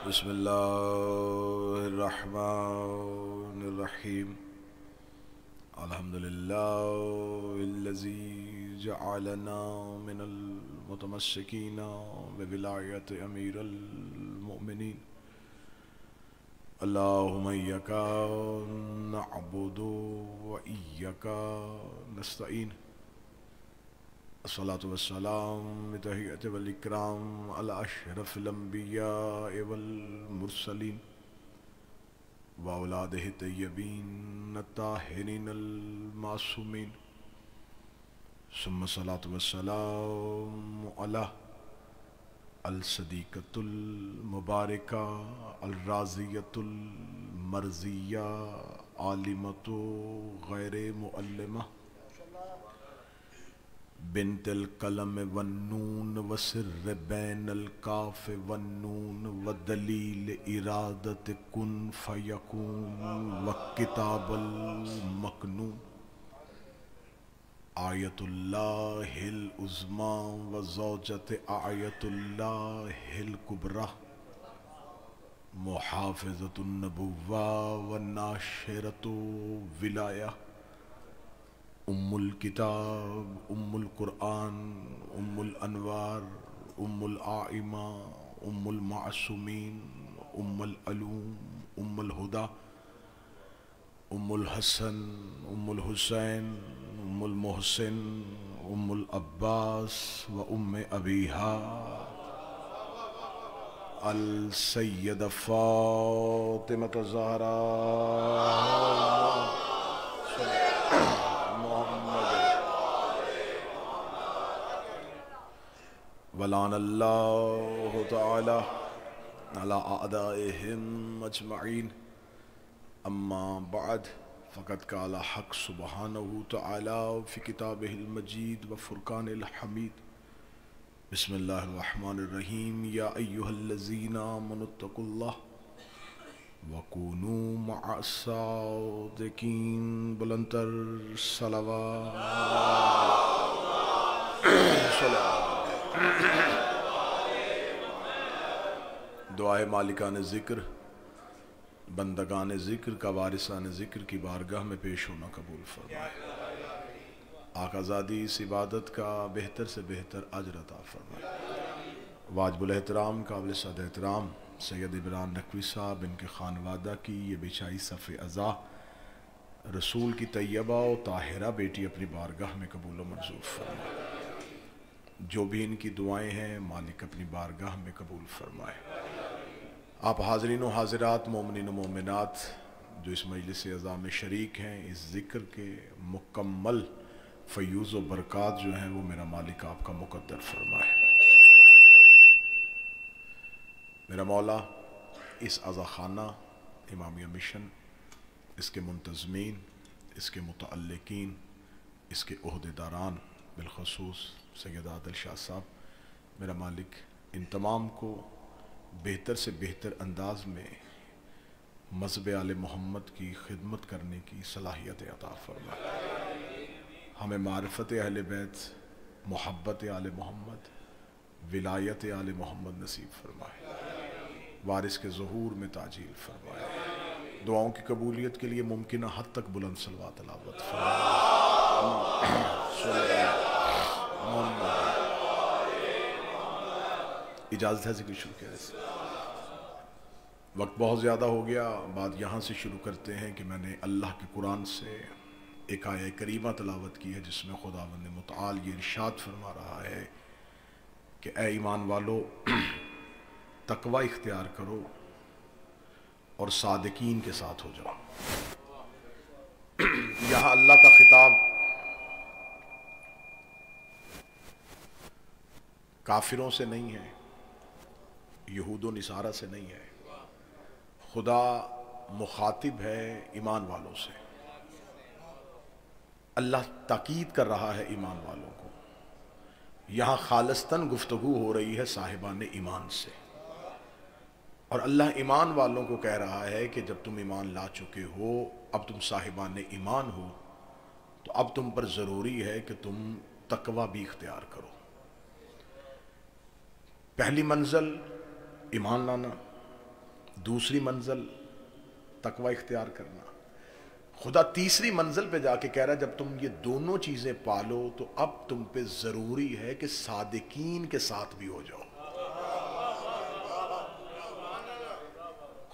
बिस्मिल्लाहिर्रहमानिर्रहीम। अल्हम्दुलिल्लाहिल्लज़ी जअलना मिनल मुतमस्सिकीना बिविलायति अमीरुल मुमिनीन। अल्लाहुम्मा इय्याका नअबुदु व इय्याका नस्तईन। अस्सलातु वस्सलाम बितहिय्यति वल इकराम अला अशरफिल अंबिया वल मुरसलीन व औलादिहि तय्यबीन अत्ताहिरीन अल मासूमीन। सुम्मा सलातु वस्सलाम अला अल सदीक़तुल मुबारका अल राज़ियतुल मर्ज़िया आलिमतु गैरे मुअल्लिमा बिन्तिल कलम वन्नून व सिर्र बैनल काफ वन्नून व दलील इरादत कुन फयकून व किताबल मकनून आयतुल्लाहिल उज़्मा व ज़ौजत आयतुल्लाहिल कुबरा मुहाफ़िज़तुन नबुव्वा व नाशिरतु विलाया उम्मुल किताब उम्मुल कुरआन उम्मुल अनवार उम्मुल आइमा उम्मुल मासूमीन उम्मुल अलूम उम्मुल हुदा उम्मुल हसन उम्मुल हुसैन उम्मुल मोहसिन उम्मुल अब्बास व उम्मे अबीहा अल सय्यदा फ़ातिमा ज़हरा वलानल्लाहु तआला अला अअदाइहिम अजमईन। अम्मा बाद फ़क़द क़ाला हक़ सुब्हानहु तआला फ़ी किताबिहिल मजीद व फ़ुरक़ानिल हमीद। बिस्मिल्लाहिर्रहमानिर्रहीम। या अय्युहल्लज़ीना आमनुत्तक़ुल्लाह व कूनू मअस्सादिक़ीन। बुलंदतर सलावत। दुआए मालिकान ज़िक्र बंदगान ज़िक्र का वारिसान ज़िक्र की बारगाह में पेश होना कबूल फरमाए। आकाज़ादी इस इबादत का बेहतर से बेहतर अजर अता फरमाए। वाजिबुल एहतराम काबिल सद एहतराम सैयद इमरान नकवी साहब इनके खानवादा की ये बेचाई सफ़े अज़ा रसूल की तैयबा और ताहिरा बेटी अपनी बारगाह में कबूल व मंजूर फरमाए। जो भी इनकी दुआएं हैं मालिक अपनी बारगाह में कबूल फरमाए। आप हाज़रीन व हाज़िरात मोमिनीन व मोमिनात जो इस मजलिस अज़ा में शरीक हैं, इस ज़िक्र के मुकम्मल फ़यूज़ व बरक़ात जो हैं वो मेरा मालिक आपका मुक़द्दर फरमाए। मेरा मौला इस अज़ा खाना इमामिया मिशन, इसके मुंतज़मीन, इसके मुतअल्लिकीन, इसके ओहदेदारान बिलख़ुसूस सैयद आदिल शाह साहब, मेरा मालिक इन तमाम को बेहतर से बेहतर अंदाज में मज़हब आले मोहम्मद की खिदमत करने की सलाहियत अता फरमाए। हमें मारिफत अहले बैत, मोहब्बत आले मोहम्मद, विलायत आले मोहम्मद नसीब फरमाए। वारिस के ज़हूर में ताजील फरमाए। दुआओं की कबूलियत के लिए मुमकिन हद तक बुलंद सलवात तलावत फरमाए। इजाज़त है जिक्र शुरू किया। वक्त बहुत ज़्यादा हो गया, बात यहाँ से शुरू करते हैं कि मैंने अल्लाह के कुरान से एक आया करीमा तलावत की है जिसमें खुदावंद मुतआल ये इरशाद फरमा रहा है कि ए ईमान वालो तकवा इख्तियार करो और सादिकीन के साथ हो जाओ। यहाँ अल्लाह का खिताब काफिरों से नहीं है, यहूद व निसारा से नहीं है। खुदा मुखातिब है ईमान वालों से। अल्लाह ताकीद कर रहा है ईमान वालों को। यहाँ खालिस्तन गुफ्तगू हो रही है साहिबान ईमान से, और अल्लाह ईमान वालों को कह रहा है कि जब तुम ईमान ला चुके हो, अब तुम साहिबान ईमान हो, तो अब तुम पर ज़रूरी है कि तुम तकवा भी इख्तियार करो। पहली मंजिल ईमान लाना, दूसरी मंजिल तकवा इख्तियार करना। खुदा तीसरी मंजिल पे जाके कह रहा है जब तुम ये दोनों चीजें पालो तो अब तुम पे जरूरी है कि सादिकीन के साथ भी हो जाओ।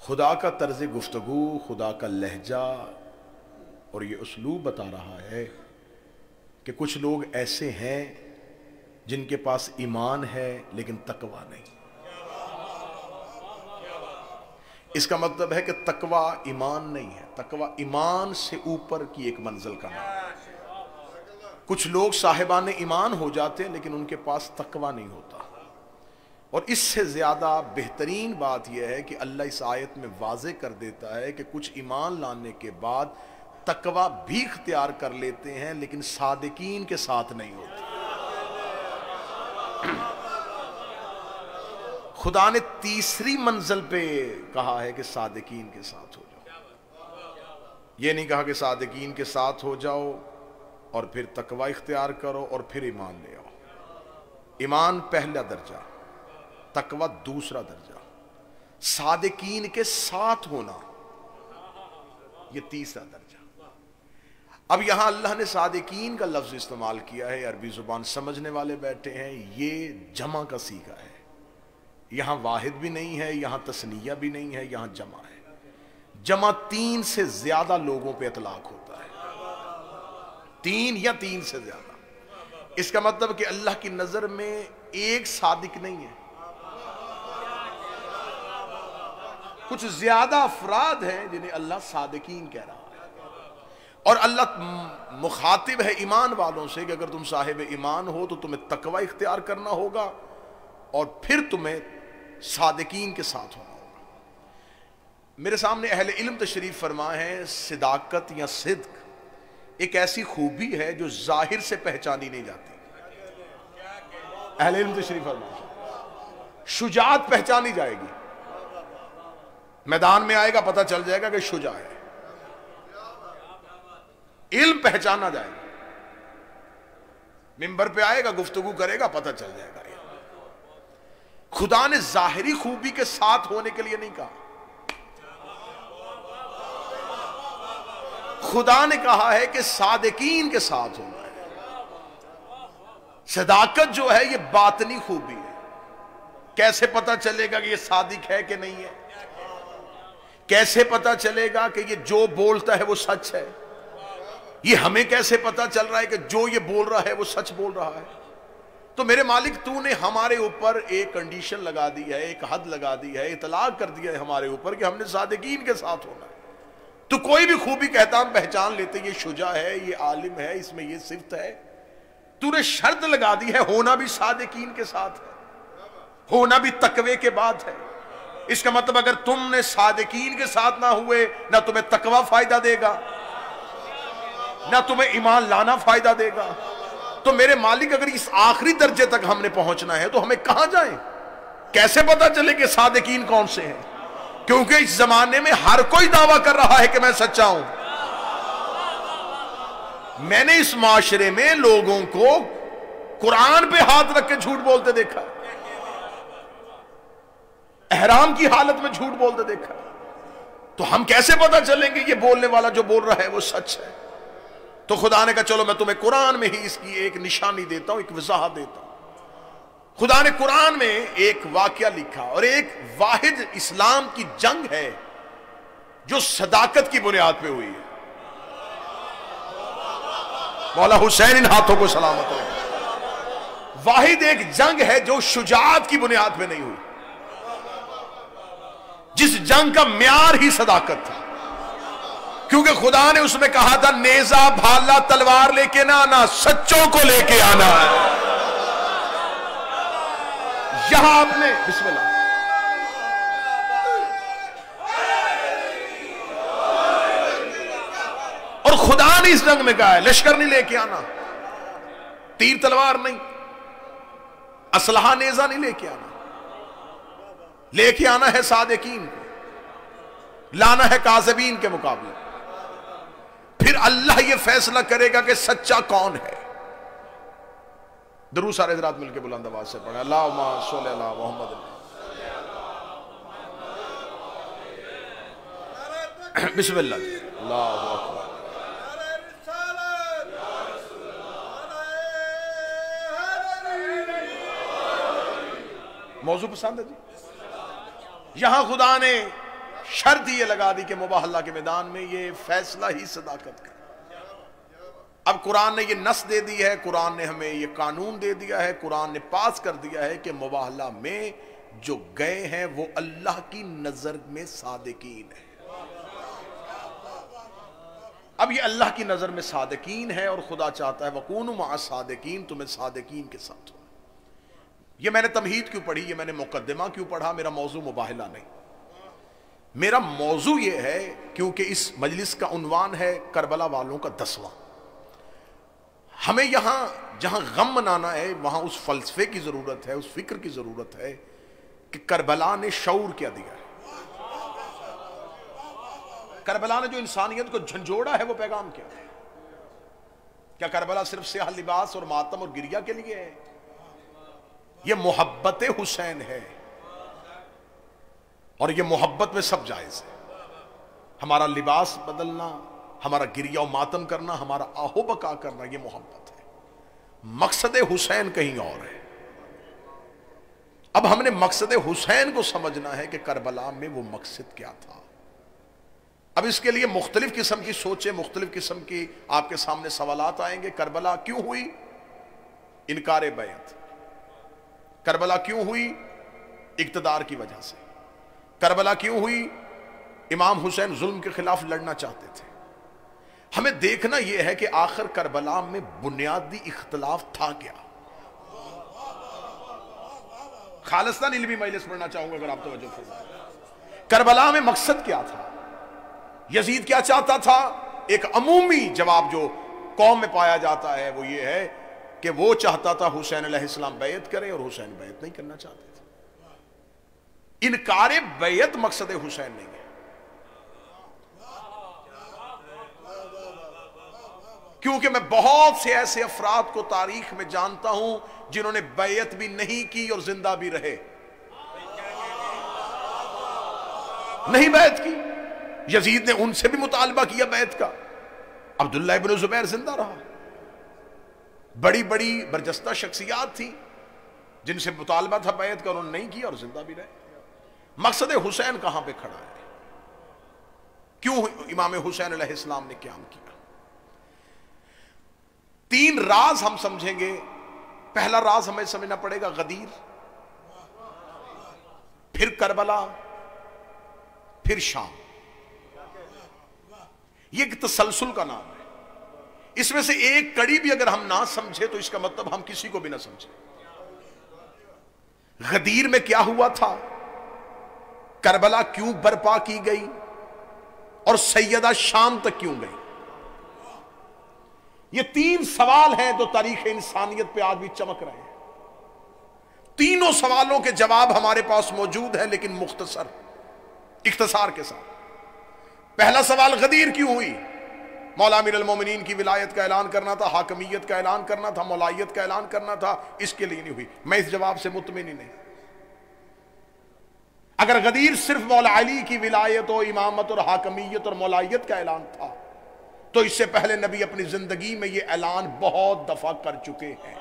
खुदा का तर्ज गुफ्तगू, खुदा का लहजा और ये उसलूब बता रहा है कि कुछ लोग ऐसे हैं जिनके पास ईमान है लेकिन तकवा नहीं। इसका मतलब है कि तकवा ईमान नहीं है, तकवा ईमान से ऊपर की एक मंजिल का नाम है। कुछ लोग साहिबान ईमान हो जाते हैं लेकिन उनके पास तकवा नहीं होता। और इससे ज्यादा बेहतरीन बात यह है कि अल्लाह इस आयत में वाज़े कर देता है कि कुछ ईमान लाने के बाद तकवा भी इख्तियार कर लेते हैं लेकिन सादिकीन के साथ नहीं होते। खुदा ने तीसरी मंजिल पे कहा है कि सादिकीन के साथ हो जाओ। यह नहीं कहा कि सादिकीन के साथ हो जाओ और फिर तकवा इख्तियार करो और फिर ईमान ले आओ। ईमान पहला दर्जा, तकवा दूसरा दर्जा, सादिकीन के साथ होना यह तीसरा दर्जा। अब यहां अल्लाह ने सादिकीन का लफ्ज इस्तेमाल किया है, अरबी जुबान समझने वाले बैठे हैं, ये जमा का सीगा है। यहां वाहिद भी नहीं है, यहां तस्निया भी नहीं है, यहां जमा है। जमा 3 से ज्यादा लोगों पे इतलाक होता है, 3 या 3 से ज्यादा। इसका मतलब कि अल्लाह की नजर में एक सादिक नहीं है, कुछ ज्यादा अफराद हैं जिन्हें अल्लाह सादिकीन कह रहा है। और अल्लाह मुखातिब है ईमान वालों से कि अगर तुम साहिब ईमान हो तो तुम्हें तकवा इख्तियार करना होगा और फिर तुम्हें सादिकीन के साथ होना होगा। मेरे सामने अहले इल्म तशरीफ फरमा है, सिदाकत या सिद्क एक ऐसी खूबी है जो जाहिर से पहचानी नहीं जाती। अहले इल्म तशरीफ फरमा, शुजाअत पहचानी जाएगी, मैदान में आएगा पता चल जाएगा कि शुजा है। इल्म पहचाना जाएगा, मिंबर पे आएगा गुफ्तगू करेगा पता चल जाएगा। खुदा ने जाहिरी खूबी के साथ होने के लिए नहीं कहा, खुदा ने कहा है कि सादिकीन के साथ होना है। सदाकत जो है ये बातनी खूबी है। कैसे पता चलेगा कि ये सादिक है कि नहीं है? कैसे पता चलेगा कि ये जो बोलता है वो सच है? ये हमें कैसे पता चल रहा है कि जो ये बोल रहा है वो सच बोल रहा है? तो मेरे मालिक तूने हमारे ऊपर एक कंडीशन लगा दी है, एक हद लगा दी है, इतलाक कर दिया है हमारे ऊपर कि हमने सादिकीन के साथ होना है। तो कोई भी खूबी कहता हम पहचान लेते, ये शुजा है, ये आलिम है, इसमें ये सिफ्त है। तूने शर्त लगा दी है होना भी सादिकीन के साथ है, होना भी तकवे के बाद है। इसका मतलब अगर तुमने सादिकीन के साथ ना हुए ना तुम्हें तकवा फायदा देगा ना तुम्हें ईमान लाना फायदा देगा। तो मेरे मालिक अगर इस आखिरी दर्जे तक हमने पहुंचना है तो हमें कहां जाएं? कैसे पता चले कि सादिकीन कौन से हैं? क्योंकि इस जमाने में हर कोई दावा कर रहा है कि मैं सच्चा हूं। मैंने इस माशरे में लोगों को कुरान पे हाथ रख के झूठ बोलते देखा, एहराम की हालत में झूठ बोलते देखा। तो हम कैसे पता चलेंगे ये बोलने वाला जो बोल रहा है वो सच है? तो खुदा ने कहा चलो मैं तुम्हें कुरान में ही इसकी एक निशानी देता हूं, एक वजाहत देता हूं। खुदा ने कुरान में एक वाकया लिखा और एक वाहिद इस्लाम की जंग है जो सदाकत की बुनियाद पे हुई है। मौला हुसैन इन हाथों को सलामत रहे। वाहिद एक जंग है जो शुजाअत की बुनियाद पे नहीं हुई, जिस जंग का म्यार ही सदाकत था। क्योंकि खुदा ने उसमें कहा था नेजा भाला तलवार लेके ना आना, सच्चों को लेके आना है। यहां आपने बिस्मिल्लाह, और खुदा ने इस जंग में कहा है लश्कर नहीं लेके आना, तीर तलवार नहीं, असलहा नेजा नहीं लेके आना, लेके आना है सादिकीन को, लाना है काज़िबीन के मुकाबले। फिर अल्लाह ये फैसला करेगा कि सच्चा कौन है। दरूद सारे हज़रात मिलकर बुलंद आवाज से पढ़े, अल्लाहुम्मा सल्ली अला मुहम्मद। बिस्मिल्लाह जी। अल्लाहु अकबर। मौजू पसंद है जी। यहां खुदा ने शर्त ये लगा दी कि मुबाहला के मैदान में ये फैसला ही सदाकत का। अब कुरान ने ये नस दे दी है, कुरान ने हमें ये कानून दे दिया है, कुरान ने पास कर दिया है कि मुबाहला में जो गए हैं वो अल्लाह की नजर में सादिकीन है। अब ये अल्लाह की नजर में सादिकीन है और खुदा चाहता है वकूनु मा सादिकीन, तुम्हें सादिकीन के साथ हो। ये मैंने तमहीद क्यों पढ़ी, ये मैंने मुकद्दमा क्यों पढ़ा? मेरा मौजू मुबाहला नहीं, मेरा मौजू ये है क्योंकि इस मजलिस का उन्वान है करबला वालों का 10वां। हमें यहां जहां गम मनाना है वहां उस फलसफे की जरूरत है, उस फिक्र की जरूरत है कि करबला ने शऊर क्या दिया है। करबला ने जो इंसानियत को झंझोड़ा है वो पैगाम क्या है? क्या करबला सिर्फ स्याह लिबास और मातम और गिरिया के लिए है? ये मोहब्बत हुसैन है और ये मोहब्बत में सब जायज है। हमारा लिबास बदलना, हमारा गिरिया और मातम करना, हमारा आहो बका करना, ये मोहब्बत है। मकसद हुसैन कहीं और है। अब हमने मकसद हुसैन को समझना है कि करबला में वो मकसद क्या था। अब इसके लिए मुख्तलिफ किस्म की सोचें, मुख्तलिफ किस्म की आपके सामने सवालात आएंगे। करबला क्यों हुई? इनकार बैत। करबला क्यों हुई? इक्तदार की वजह से। करबला क्यों हुई? इमाम हुसैन जुल्म के खिलाफ लड़ना चाहते थे। हमें देखना यह है कि आखिर करबला में बुनियादी इख्तलाफ था क्या। खालिस्तान इल्मी मजलिस पढ़ना चाहूंगा अगर आप तवज्जो फरमाएं। करबला में मकसद क्या था? यजीद क्या चाहता था? एक अमूमी जवाब जो कौम में पाया जाता है वो ये है कि वो चाहता था हुसैन अलैहिस्सलाम बैत करें और हुसैन बैत नहीं करना चाहते थे। इनकार बैत मकसद हुसैन नहीं है। क्योंकि मैं बहुत से ऐसे अफराद को तारीख में जानता हूं जिन्होंने बैत भी नहीं की और जिंदा भी रहे। नहीं बैत की। यजीद ने उनसे भी मुतालबा किया बैत का। अब्दुल्लाह इब्न जुबैर जिंदा रहा। बड़ी बड़ी बरजस्ता शख्सियात थी जिनसे मुतालबा था बैत का, उन्होंने नहीं किया और जिंदा भी रहे। मकसद हुसैन कहां पे खड़ा है? क्यों इमाम हुसैन अलैहिस्सलाम ने क़याम किया? 3 राज हम समझेंगे। पहला राज हमें समझना पड़ेगा गदीर, फिर करबला, फिर शाम। यह एक तसलसल का नाम है। इसमें से एक कड़ी भी अगर हम ना समझे तो इसका मतलब हम किसी को भी ना समझे। गदीर में क्या हुआ था? करबला क्यों बर्पा की गई और सैयदा शाम तक क्यों गई? ये 3 सवाल हैं जो तारीख इंसानियत पे आज भी चमक रहे हैं। तीनों सवालों के जवाब हमारे पास मौजूद है लेकिन मुख्तसर इख्तिसार के साथ। पहला सवाल गदीर क्यों हुई? मौला अमीरुल मोमिनीन की विलायत का ऐलान करना था, हाकमियत का ऐलान करना था, मौलायत का ऐलान करना था, इसके लिए नहीं हुई। मैं इस जवाब से मुतमिन नहीं। अगर गदीर सिर्फ मौला अली की विलायत और इमामत और हाकमियत और मौलायत का ऐलान था तो इससे पहले नबी अपनी जिंदगी में यह ऐलान बहुत दफा कर चुके हैं।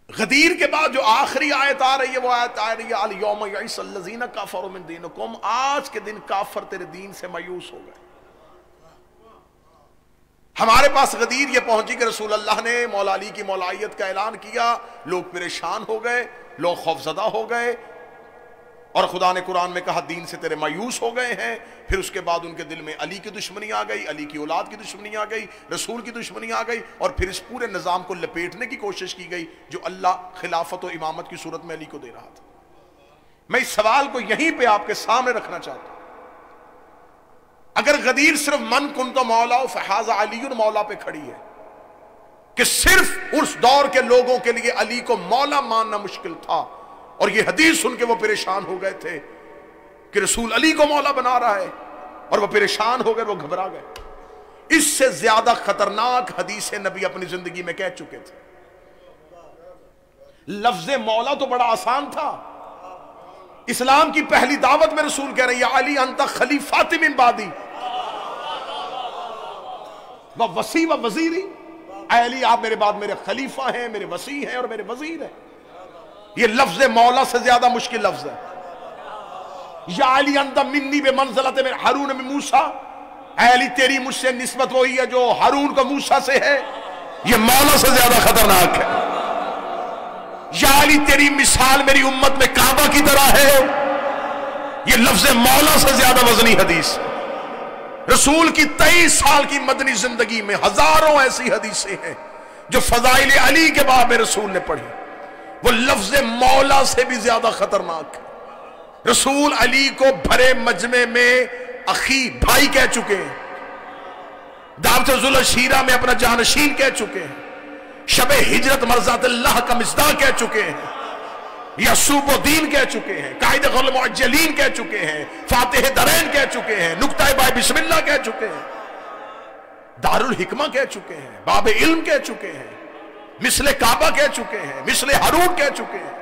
गदीर के बाद जो आखिरी आयत आ रही है वो आयत आ रही है अल यौम यइसल्लज़ीना कफ़रू मिन दीनिकुम। आज के दिन काफर तेरे दीन से मायूस हो गए। हमारे पास गदीर ये पहुंची कि रसूल अल्लाह ने मौला अली की मौलायत का ऐलान किया, लोग परेशान हो गए, लोग खौफजदा हो गए और खुदा ने कुरान में कहा दीन से तेरे मायूस हो गए हैं। फिर उसके बाद उनके दिल में अली की दुश्मनी आ गई, अली की औलाद की दुश्मनी आ गई, रसूल की दुश्मनी आ गई और फिर इस पूरे निज़ाम को लपेटने की कोशिश की गई जो अल्लाह खिलाफत और इमामत की सूरत में अली को दे रहा था। मैं इस सवाल को यहीं पे आपके सामने रखना चाहता हूं। अगर गदीर सिर्फ मन कुन तो मौला फहाजा अली मौला पे खड़ी है कि सिर्फ उस दौर के लोगों के लिए अली को मौला मानना मुश्किल था और ये हदीस सुन के वो परेशान हो गए थे कि रसूल अली को मौला बना रहा है और वो परेशान हो गए, वो घबरा गए। इससे ज्यादा खतरनाक हदीस नबी अपनी जिंदगी में कह चुके थे। लफ्ज मौला तो बड़ा आसान था, इस्लाम की पहली दावत में रसूल कह रहे हैं या अली अंत खलीफाती मिन बादी व वसी व वजीरी, अली आप मेरे बाद मेरे खलीफा हैं, मेरे वसी हैं और मेरे वजीर हैं। ये लफ्ज मौला से ज्यादा मुश्किल लफ्ज है। या अली अंत मिन्नी बे मंज़लत में हारून में मूसा, अली तेरी मुझसे निस्बत वही है जो हारून का मूसा से है। ये मौला से ज्यादा खतरनाक है। या अली तेरी मिसाल मेरी उम्मत में काबा की तरह है, ये लफ्ज मौला से ज्यादा वजनी हदीस। रसूल की 23 साल की मदनी जिंदगी में हजारों ऐसी हदीसें हैं जो फजाइल अली के बाब में रसूल ने पढ़ी, वो लफ्ज मौला से भी ज्यादा खतरनाक है। रसूल अली को भरे मजमे में अखी भाई कह चुके हैं, दावत शीरा में अपना जानशीन कह चुके हैं, शबे हिजरत मरज़ातिल्लाह का मिज़दा कह चुके हैं, यासूबुद्दीन कह चुके हैं, कायद गुल मुअज्जलीन कह चुके हैं, फातिह दरैन कह चुके हैं, नुक्ता बाय बिस्मिल्लाह कह चुके हैं, दारुल हिकमा कह चुके हैं, बाब इल्म कह चुके हैं, मिसले काबा कह चुके हैं, मिसले हारून कह चुके हैं।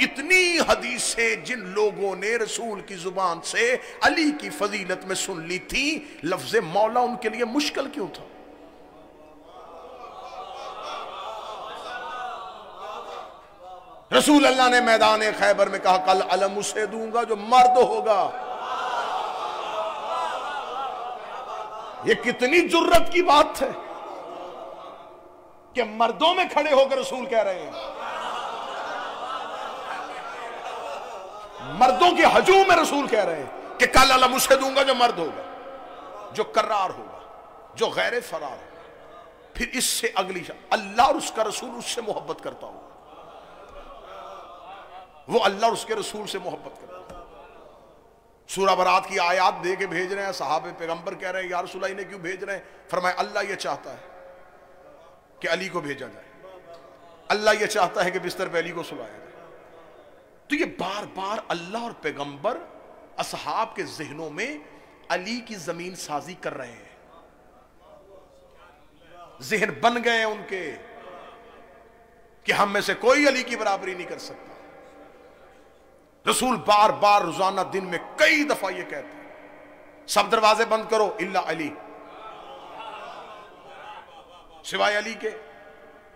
इतनी हदीसें जिन लोगों ने रसूल की जुबान से अली की फजीलत में सुन ली थी, लफ्ज मौला उनके लिए मुश्किल क्यों था? रसूल अल्लाह ने मैदान खैबर में कहा कल अलम उसे दूंगा जो मर्द होगा। ये कितनी जुर्रत की बात है कि मर्दों में खड़े होकर रसूल कह रहे हैं, मर्दों के हजूम में रसूल कह रहे हैं कि कल अलम उसे दूंगा जो मर्द होगा, जो कर्रार होगा, जो गैर फरार होगा। फिर इससे अगली अल्लाह और उसका रसूल उससे मोहब्बत करता होगा, वो अल्लाह और उसके रसूल से मोहब्बत करता है। सूरह बरात की आयत दे के भेज रहे हैं, सहाबे पैगंबर कह रहे हैं या रसूल इन्हें क्यों भेज रहे हैं? फरमाया अल्लाह ये चाहता है कि अली को भेजा जाए, अल्लाह ये चाहता है कि बिस्तर पे अली को सुलाया जाए। तो ये बार बार अल्लाह और पैगंबर असहाब के जहनों में अली की जमीन साजी कर रहे हैं, जहन बन गए हैं उनके कि हम में से कोई अली की बराबरी नहीं कर सकता। रसूल बार बार रोजाना दिन में कई दफा ये कहते हैं सब दरवाजे बंद करो इल्ला अली, सिवाय अली के।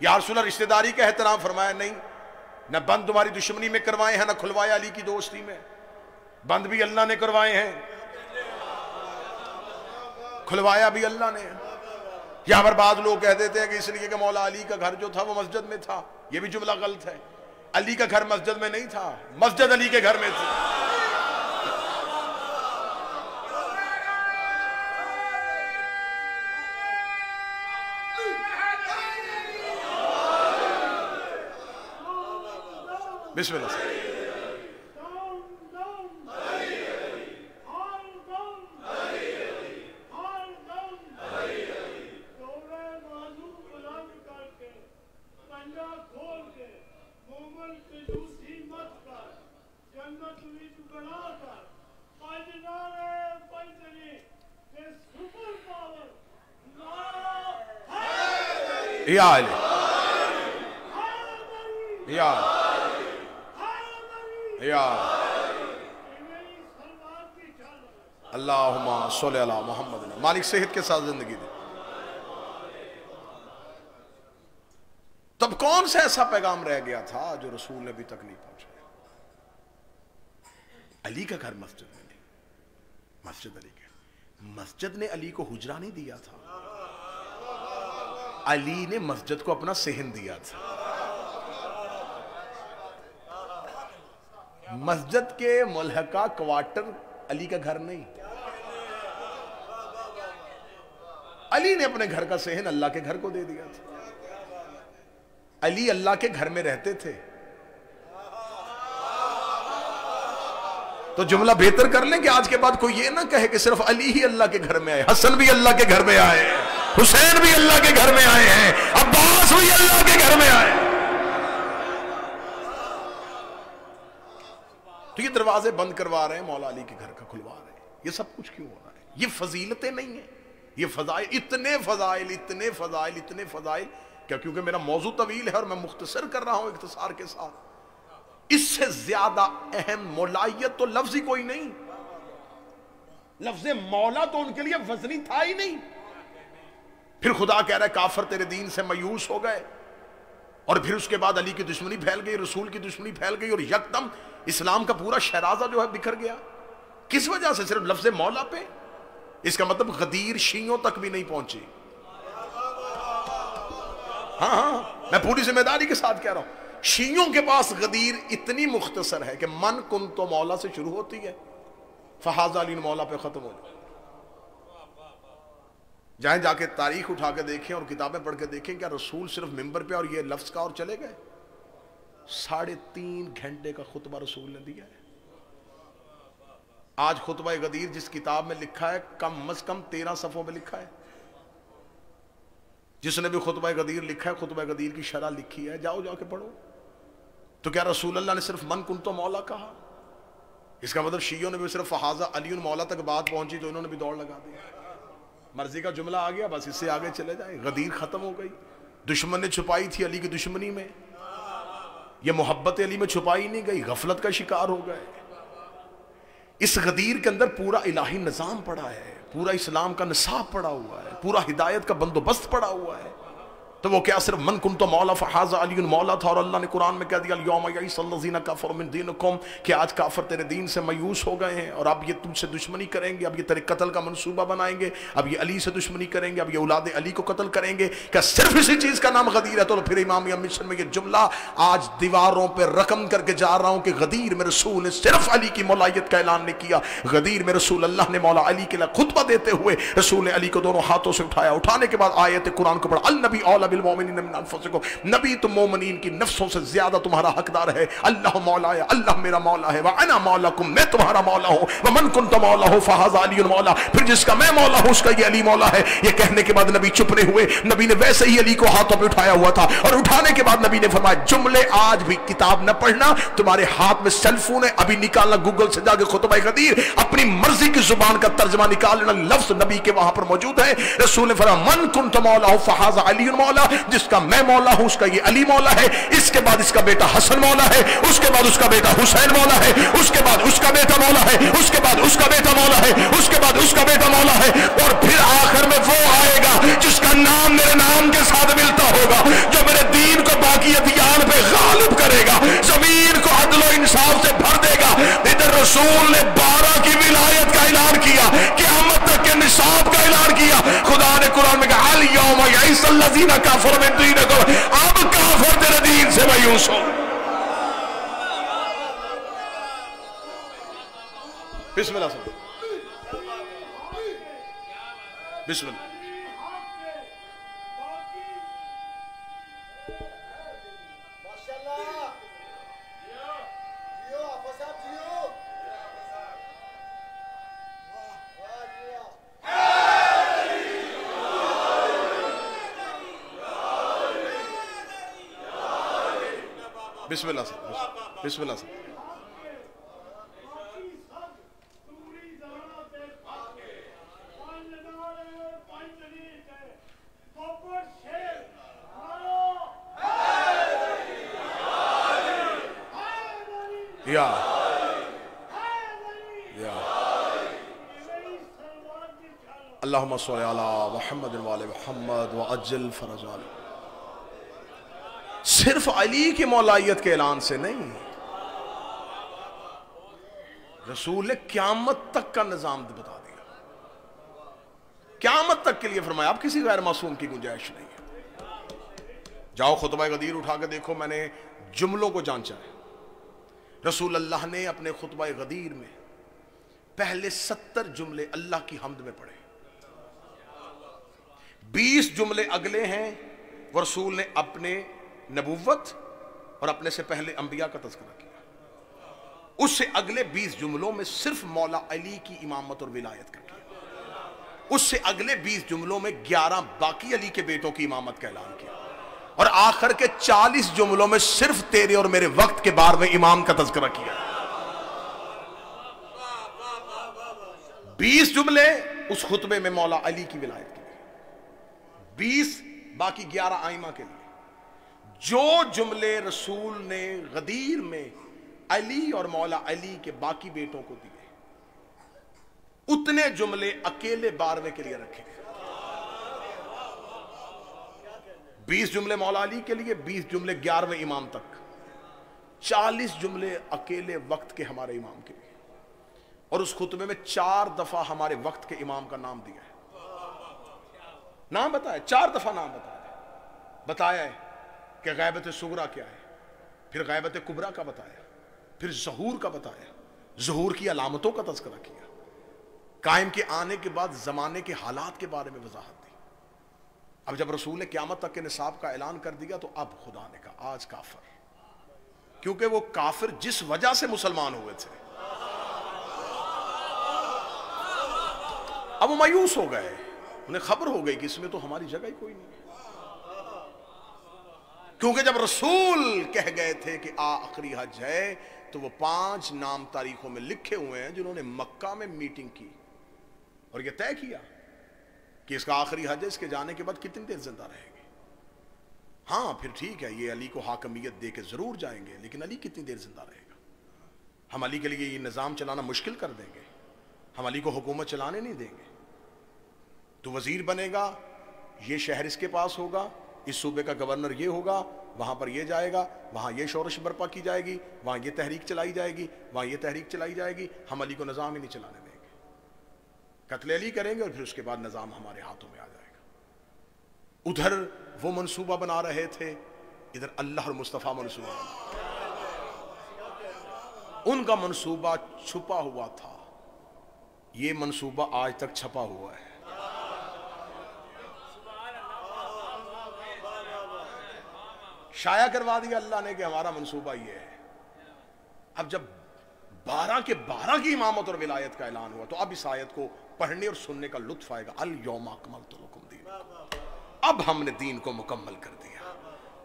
या रसूल रिश्तेदारी का एहतराम फरमाया नहीं, न बंद तुम्हारी दुश्मनी में करवाए हैं, न खुलवाया अली की दोस्ती में। बंद भी अल्लाह ने करवाए हैं, खुलवाया भी अल्लाह ने। यहां पर बाद लोग कह देते हैं कि इसलिए कि मौला अली का घर जो था वो मस्जिद में था, यह भी जुमला गलत है। अली का घर मस्जिद में नहीं था, मस्जिद अली के घर में थी। बिस्मिल्लाह। या या या अल्लाहुम्मा सल्ली अला मुहम्मद। मालिक सेहत के साथ जिंदगी दे। तब कौन सा ऐसा पैगाम रह गया था जो रसूल ने अभी तक नहीं पहुंचाया? अली का घर मस्जिद में नहीं, मस्जिद अली के। मस्जिद ने अली को हुजरा नहीं दिया था, अली ने मस्जिद को अपना सेहन दिया था। मस्जिद के मुल्हका क्वार्टर अली का घर नहीं, अली ने अपने घर का सेहन अल्लाह के घर को दे दिया था। अली अल्लाह के घर में रहते थे। तो जुमला बेहतर कर लें कि आज के बाद कोई ये ना कहे कि सिर्फ अली ही अल्लाह के घर में आए, हसन भी अल्लाह के घर में आए हैं, हुसैन भी अल्लाह के घर में आए हैं, अब्बास भी अल्लाह के घर में आए। तो ये दरवाजे बंद करवा रहे हैं, मौला अली के घर का खुलवा रहे हैं। ये सब कुछ क्यों हो रहा है? ये फजीलतें नहीं है, ये फजाइल, इतने फजाइल, इतने फजाइल, इतने फजाइल। क्या? क्योंकि मेरा मौजू तवील है और मैं मुख्तसर कर रहा हूं इख्तिसार के साथ। इससे ज्यादा अहम मौलायत तो लफ्ज ही कोई नहीं। लफ्ज मौला तो उनके लिए वजनी था ही नहीं। फिर खुदा कह रहा है काफर तेरे दीन से मायूस हो गए, और फिर उसके बाद अली की दुश्मनी फैल गई, रसूल की दुश्मनी फैल गई, और यकदम इस्लाम का पूरा शहराजा जो है बिखर गया। किस वजह से? सिर्फ लफ्ज मौला पे। इसका मतलब गदीर शीयों तक भी नहीं पहुंची। हाँ, मैं पूरी जिम्मेदारी के साथ कह रहा हूं, शीयों के पास गदीर इतनी मुख्तसर है कि मन कुन तो मौला से शुरू होती है, फहाज़ा अली मौला पे खत्म हो जाए। जाएं जाके तारीख उठा के देखें और किताबें पढ़ के देखें, क्या रसूल सिर्फ मिंबर पे और ये लफ्ज का और चले गए? 3.5 घंटे का खुतबा रसूल ने दिया है। आज खुतबा गदीर जिस किताब में लिखा है, कम अज कम 13 सफ़ों में लिखा है। जिसने भी खुतबा गदीर लिखा है, खुतबा गदीर की शरह लिखी है, जाओ जाके पढ़ो। तो क्या रसूल अल्लाह ने सिर्फ मन कुन तो मौला कहा? इसका मतलब शीयों ने भी सिर्फ फहाज़ा अली मौला तक बात पहुंची तो इन्होंने भी दौड़ लगा दी। मर्जी का जुमला आ गया, बस इससे आगे चले जाए। गदीर खत्म हो गई। दुश्मन ने छुपाई थी अली की दुश्मनी में, यह मोहब्बत अली में छुपाई नहीं गई, गफलत का शिकार हो गए। इस गदीर के अंदर पूरा इलाही निजाम पड़ा है, पूरा इस्लाम का निसाब पड़ा हुआ है, पूरा हिदायत का बंदोबस्त पड़ा हुआ है। तो वो क्या सिर्फ मन कुन तो मौला फहाज़ा अली मौला था? और अल्लाह ने कुरान में कह दिया यौम यईसल्लज़ीना कफ़रू मिन दीनिकुम, कि आज काफिर तेरे दीन से मायूस हो गए हैं और अब ये तुमसे दुश्मनी करेंगे, अब ये तेरे कत्ल का मंसूबा बनाएंगे, अब ये अली से दुश्मनी करेंगे, अब ये औलाद अली को कत्ल करेंगे। क्या सिर्फ इसी चीज का नाम गदीर है? तो फिर इमामिया मिशन में ये जुमला आज दीवारों पर रकम करके जा रहा हूं कि गदीर में रसूल ने सिर्फ अली की मौलायत का ऐलान नहीं किया। गदीर में रसूल अल्लाह ने मौला अली के लिए खुतबा देते हुए रसूल ने अली को दोनों हाथों से उठाया, उठाने के बाद आयत कुरान को पढ़ा, अल नबी औला बिल मोमिनीन मिन अनफुसिकुम, नबी तुम मोमिनीन की नफ्सों से ज्यादा तुम्हारा हकदार है। अल्लाह मौला है, अल्लाह मेरा मौला है, व अना मौलाकुम, मैं तुम्हारा मौला हूं, व मन कुंत मौला हो फहाज़ा अली मौला, फिर जिसका मैं मौला हूं उसका ये अली मौला है। ये कहने के बाद नबी चुप नहीं हुए, नबी ने वैसे ही अली को हाथों पे उठाया हुआ था, और उठाने के बाद नबी ने फरमाया जुमले आज भी किताब न पढ़ना, तुम्हारे हाथ में सेलफोन है, अभी निकालना गूगल से जाके खुतबा गदीर, अपनी मर्जी की जुबान का तर्जमा निकाल लेना, लफ्ज नबी के वहां पर मौजूद है। रसूल ने फरमाया मन कुंत मौला हो फहाज़ा अली मौला, जिसका मैं मौला हूं उसका ये अली मौला है। इसके बाद इसका बेटा हसन मौला है, उसके बाद उसका बेटा हुसैन मौला है, उसके बाद उसका बेटा मौला है, उसके बाद उसका बेटा मौला है, उसके बाद उसका बेटा मौला है, और फिर आखिर में वो आएगा जिसका नाम मेरे नाम के साथ मिलता होगा, जो मेरे दीन को बाकी अदियान पे गालिब करेगा, जमीन को अदल और इंसाफ से भर देगा। इधर रसूल ने 12 की विलायत का ऐलान किया, क़यामत तक के निसाब का ऐलान किया। खुदा ने कुरान में कहा अल यौम यईसल्लज़ीना कफ़रू मिन दीनिकुम, अब काफिर तेरे दीन से मायूस हो। बिस्मिल्लाह बिस्मिल्लाह। बिस्मिल्लाह से, बिस्मिल्लाह से। या अल्लाहुम्मा सल्ली अला मुहम्मद व आले मुहम्मद व अज्जिल फरजाल। सिर्फ अली की मौलायत के ऐलान से नहीं, रसूल ने क़यामत तक का निजाम बता दिया, क़यामत तक के लिए फरमाया। अब किसी गैर मासूम की गुंजाइश नहीं है। जाओ खुतबा गदीर उठा के देखो, मैंने जुमलों को जांचा है। रसूल अल्लाह ने अपने खुतबा गदीर में पहले 70 जुमले अल्लाह की हम्द में पढ़े, 20 जुमले अगले हैं वो रसूल ने अपने नबुव्वत और अपने से पहले अंबिया का तज़किरा किया। उससे अगले 20 जुमलों में सिर्फ मौला अली की इमामत और विलायत का किया। उससे अगले 20 जुमलों में 11 बाकी अली के बेटों की इमामत का ऐलान किया, और आखिर के 40 जुमलों में सिर्फ तेरे और मेरे वक्त के बारे में इमाम का तज़किरा किया। 20 जुमले उस खुतबे में मौला अली की विलायत के लिए, 20 बाकी 11 आइमा के लिए। जो जुमले रसूल ने गदीर में अली और मौला अली के बाकी बेटों को दिए, उतने जुमले अकेले 12वें के लिए रखे गए। 20 जुमले मौला अली के लिए, 20 जुमले 11वें इमाम तक, 40 जुमले अकेले वक्त के हमारे इमाम के लिए। और उस खुतबे में 4 दफा हमारे वक्त के इमाम का नाम दिया है, नाम बताया, 4 दफा नाम बताया है कि गैबत सुगरा क्या है, फिर गैबत कुबरा का बताया, फिर ज़हूर का बताया, ज़हूर की अलामतों का तज़किरा किया, कायम के आने के बाद ज़माने के हालात के बारे में वजाहत दी। अब जब रसूल ने क़यामत तक के निसाब का ऐलान कर दिया तो अब खुदा ने कहा आज काफिर, क्योंकि वो काफिर जिस वजह से मुसलमान हुए थे, अब वो मायूस हो गए, उन्हें खबर हो गई कि इसमें तो हमारी जगह ही कोई नहीं है। क्योंकि जब रसूल कह गए थे कि आखिरी हज है, तो वो 5 नाम तारीखों में लिखे हुए हैं जिन्होंने मक्का में मीटिंग की और ये तय किया कि इसका आखिरी हज है, इसके जाने के बाद कितनी देर जिंदा रहेंगे। हाँ फिर ठीक है, ये अली को हाकमियत दे के जरूर जाएंगे, लेकिन अली कितनी देर जिंदा रहेगा? हम अली के लिए ये निज़ाम चलाना मुश्किल कर देंगे, हम अली को हुकूमत चलाने नहीं देंगे। तो वजीर बनेगा, ये शहर इसके पास होगा, इस सूबे का गवर्नर ये होगा, वहां पर ये जाएगा, वहां ये शोरश बर्पा की जाएगी, वहां ये तहरीक चलाई जाएगी, वहां ये तहरीक चलाई जाएगी। हम अली को निज़ाम ही नहीं चलाने देंगे, कत्ल अली करेंगे और फिर उसके बाद निज़ाम हमारे हाथों में आ जाएगा। उधर वो मंसूबा बना रहे थे, इधर अल्लाह और मुस्तफ़ा मंसूबा बना, उनका मंसूबा छुपा हुआ था, ये मंसूबा आज तक छपा हुआ है। शाया करवा दिया अल्लाह ने कि हमारा मंसूबा ये है। अब जब 12 के 12 की इमामत और विलायत का ऐलान हुआ तो अब इस आयत को पढ़ने और सुनने का लुत्फ आएगा। अल यौमा अकमलतु लकुम दीनकुम, अब हमने दीन को मुकम्मल कर दिया।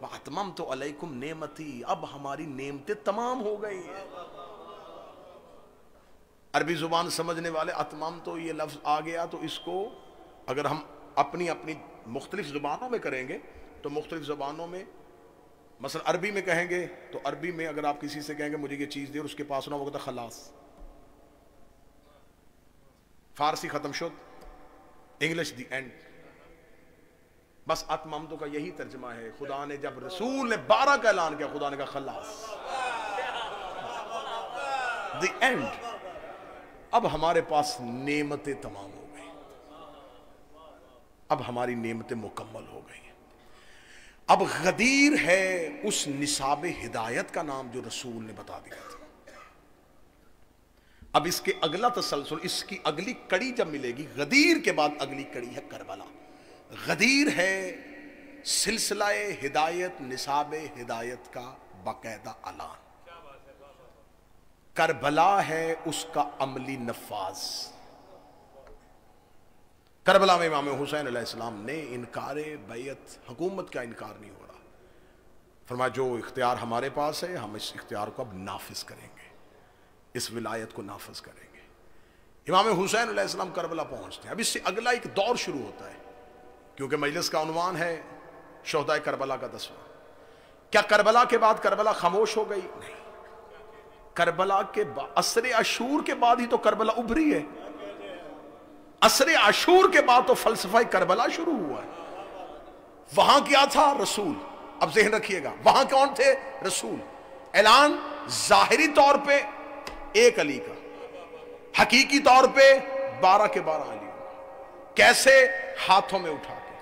व अतममतु अलैकुम नेमती, अब हमारी नेमतें तमाम हो गई है। अरबी जुबान समझने वाले अतमम तो ये लफ्ज आ गया, तो इसको अगर हम अपनी अपनी मुख्तलिफ जुबानों में करेंगे तो मुख्तलिफ जुबानों में, मसलन अरबी में कहेंगे तो अरबी में अगर आप किसी से कहेंगे मुझे ये चीज दे और उसके पास ना होगा तो खलास, फारसी खत्म शुद, इंग्लिश द एंड। बस अतममतु का यही तर्जमा है। खुदा ने जब रसूल ने 12 का ऐलान किया, खुदा ने कहा खलास, द एंड। अब हमारे पास नेमतें तमाम हो गई, अब हमारी नेमतें मुकम्मल हो गई। अब गदीर है उस निसाब हिदायत का नाम जो रसूल ने बता दिया था। अब इसके अगला तसलसल, इसकी अगली कड़ी जब मिलेगी, गदीर के बाद अगली कड़ी है करबला। गदीर है सिलसिला हिदायत, निसाब हिदायत का बाकायदा ऐलान। करबला है उसका अमली नफाज। करबला में इमाम हुसैन अलैहिस्सलाम ने इनकार बैयत, हुकूमत का इनकार नहीं हो रहा। फरमाया जो इख्तियार हमारे पास है हम इस इख्तियार को अब नाफिज करेंगे, इस विलायत को नाफिज करेंगे। इमाम हुसैन अलैहिस्सलाम करबला पहुंचते हैं। अब इससे अगला एक दौर शुरू होता है, क्योंकि मजलिस का उन्वान है शोहदाए करबला का 10वां। क्या करबला के बाद करबला खामोश हो गई? नहीं, करबला के बाद असरे अशूर के बाद ही तो करबला उभरी है। असरे आशूर के बाद तो फलसफा करबला शुरू हुआ है। वहां क्या था? रसूल। अब ज़हन रखिएगा, वहां कौन थे? रसूल। ऐलान जाहिरी तौर पे एक अली का, हकीकी तौर पे 12 के 12 अली। कैसे? हाथों में उठा के।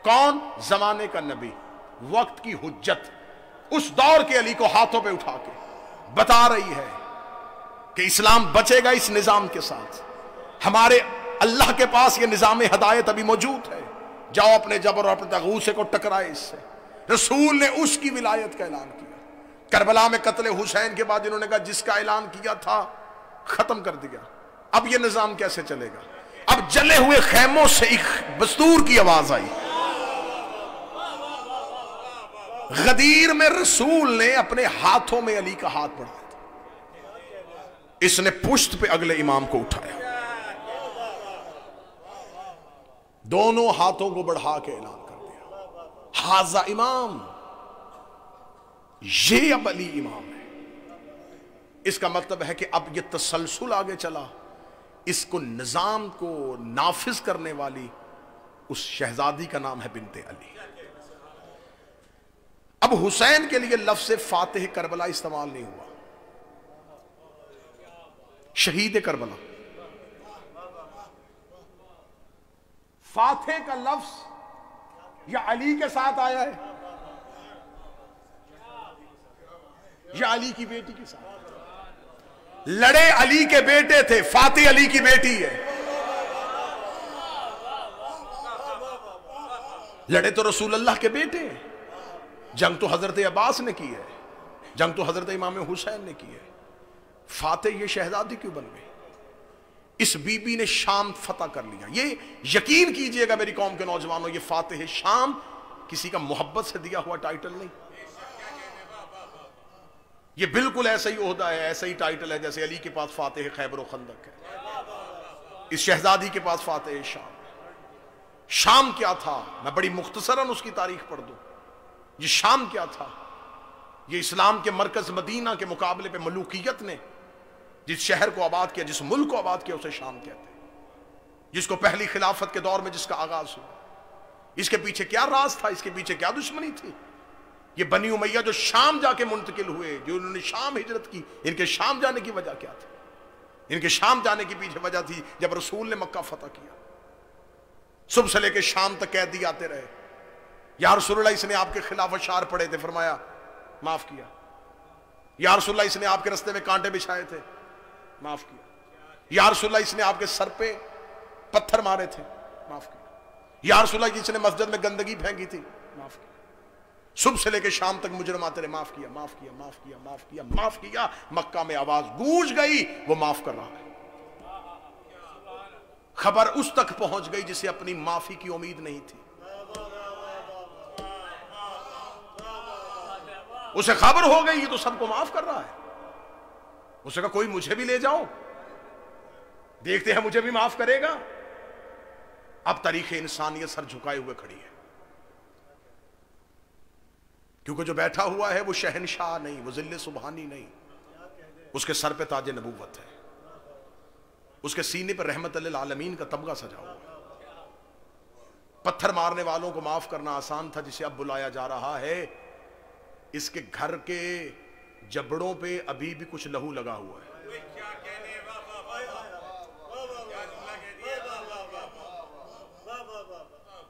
कौन? जमाने का नबी, वक्त की हुज्जत, उस दौर के अली को हाथों पे उठा के बता रही है कि इस्लाम बचेगा इस निजाम के साथ। हमारे अल्लाह के पास ये निजाम हिदायत अभी मौजूद है, जाओ अपने जबर और अपने तगूसे को टकराए इससे। रसूल ने उसकी विलायत का ऐलान किया। करबला में कत्ल हुसैन के बाद इन्होंने कहा जिसका ऐलान किया था खत्म कर दिया, अब ये निजाम कैसे चलेगा? अब जले हुए खैमों से एक बस्तूर की आवाज आई। गदीर में रसूल ने अपने हाथों में अली का हाथ बढ़ाया था, इसने पुश्त पे अगले इमाम को उठाया, दोनों हाथों को बढ़ा के ऐलान कर दिया, हाजा इमाम, ये अब अली इमाम है। इसका मतलब है कि अब यह तसलसल आगे चला, इसको निजाम को नाफिज करने वाली उस शहजादी का नाम है बिनते अली। अब हुसैन के लिए लफ्ज़ फातिह करबला इस्तेमाल नहीं हुआ, शहीद करबला। फातिह का लफ्ज या अली के साथ आया है या अली की बेटी के साथ। लड़े अली के बेटे थे, फातिह अली की बेटी है। लड़े तो रसूल अल्लाह के बेटे हैं। जंग तो हजरत अब्बास ने की है, जंग तो हजरत इमाम हुसैन ने की है। फातिह ये शहजादी क्यों बन गई? इस बीबी ने शाम फतह कर लिया। ये यकीन कीजिएगा मेरी कौम के नौजवानों, ये फातिह शाम किसी का मोहब्बत से दिया हुआ टाइटल नहीं। ये बिल्कुल ऐसा ही ओहदा है, ऐसा ही टाइटल है जैसे अली के पास फातिह खैबर व खंदक है, इस शहजादी के पास फातिह शाम। शाम क्या था? मैं बड़ी मुख्तसरन उसकी तारीख पढ़ दूं। ये शाम क्या था? ये इस्लाम के मरकज मदीना के मुकाबले पे मलूकियत ने जिस शहर को आबाद किया, जिस मुल्क को आबाद किया, उसे शाम कहते हैं। जिसको पहली खिलाफत के दौर में जिसका आगाज हुआ, इसके पीछे क्या राज था, इसके पीछे क्या दुश्मनी थी? ये बनी उमैया जो शाम जाके मुंतकिल हुए, जो उन्होंने शाम हिजरत की, इनके शाम जाने की वजह क्या थी? इनके शाम जाने की पीछे वजह थी जब रसूल ने मक्का फतह किया, सुबह से लेकर शाम तक कैदी आते रहे। या रसूलुल्लाह इसने आपके खिलाफ अशार पड़े थे, फरमाया माफ किया। या रसूलुल्लाह इसने आपके रास्ते में कांटे बिछाए थे, माफ किया। या रसूलुल्लाह इसने आपके सर पे पत्थर मारे थे, माफ किया। या रसूलुल्लाह इसने मस्जिद में गंदगी फेंकी थी, माफ किया। सुबह से लेकर शाम तक मुजरिम आते रहे, माफ किया, माफ किया, माफ किया, माफ किया, माफ किया। मक्का में आवाज गूंज गई, वो माफ कर रहा है। खबर उस तक पहुंच गई जिसे अपनी माफी की उम्मीद नहीं थी। उसे खबर हो गई ये तो सबको माफ कर रहा है। उसे कहा कोई मुझे भी ले जाओ, देखते हैं मुझे भी माफ करेगा। अब तारीख इंसानियत सर झुकाए हुए खड़ी है, क्योंकि जो बैठा हुआ है वो शहनशाह नहीं, वो जिल्ले सुबहानी नहीं, उसके सर पे ताज नबूवत है, उसके सीने पर रहमत लिल आलमीन का तमगा सजा हुआ है। पत्थर मारने वालों को माफ करना आसान था, जिसे अब बुलाया जा रहा है। इसके घर के जबड़ों पे अभी भी कुछ लहू लगा हुआ है।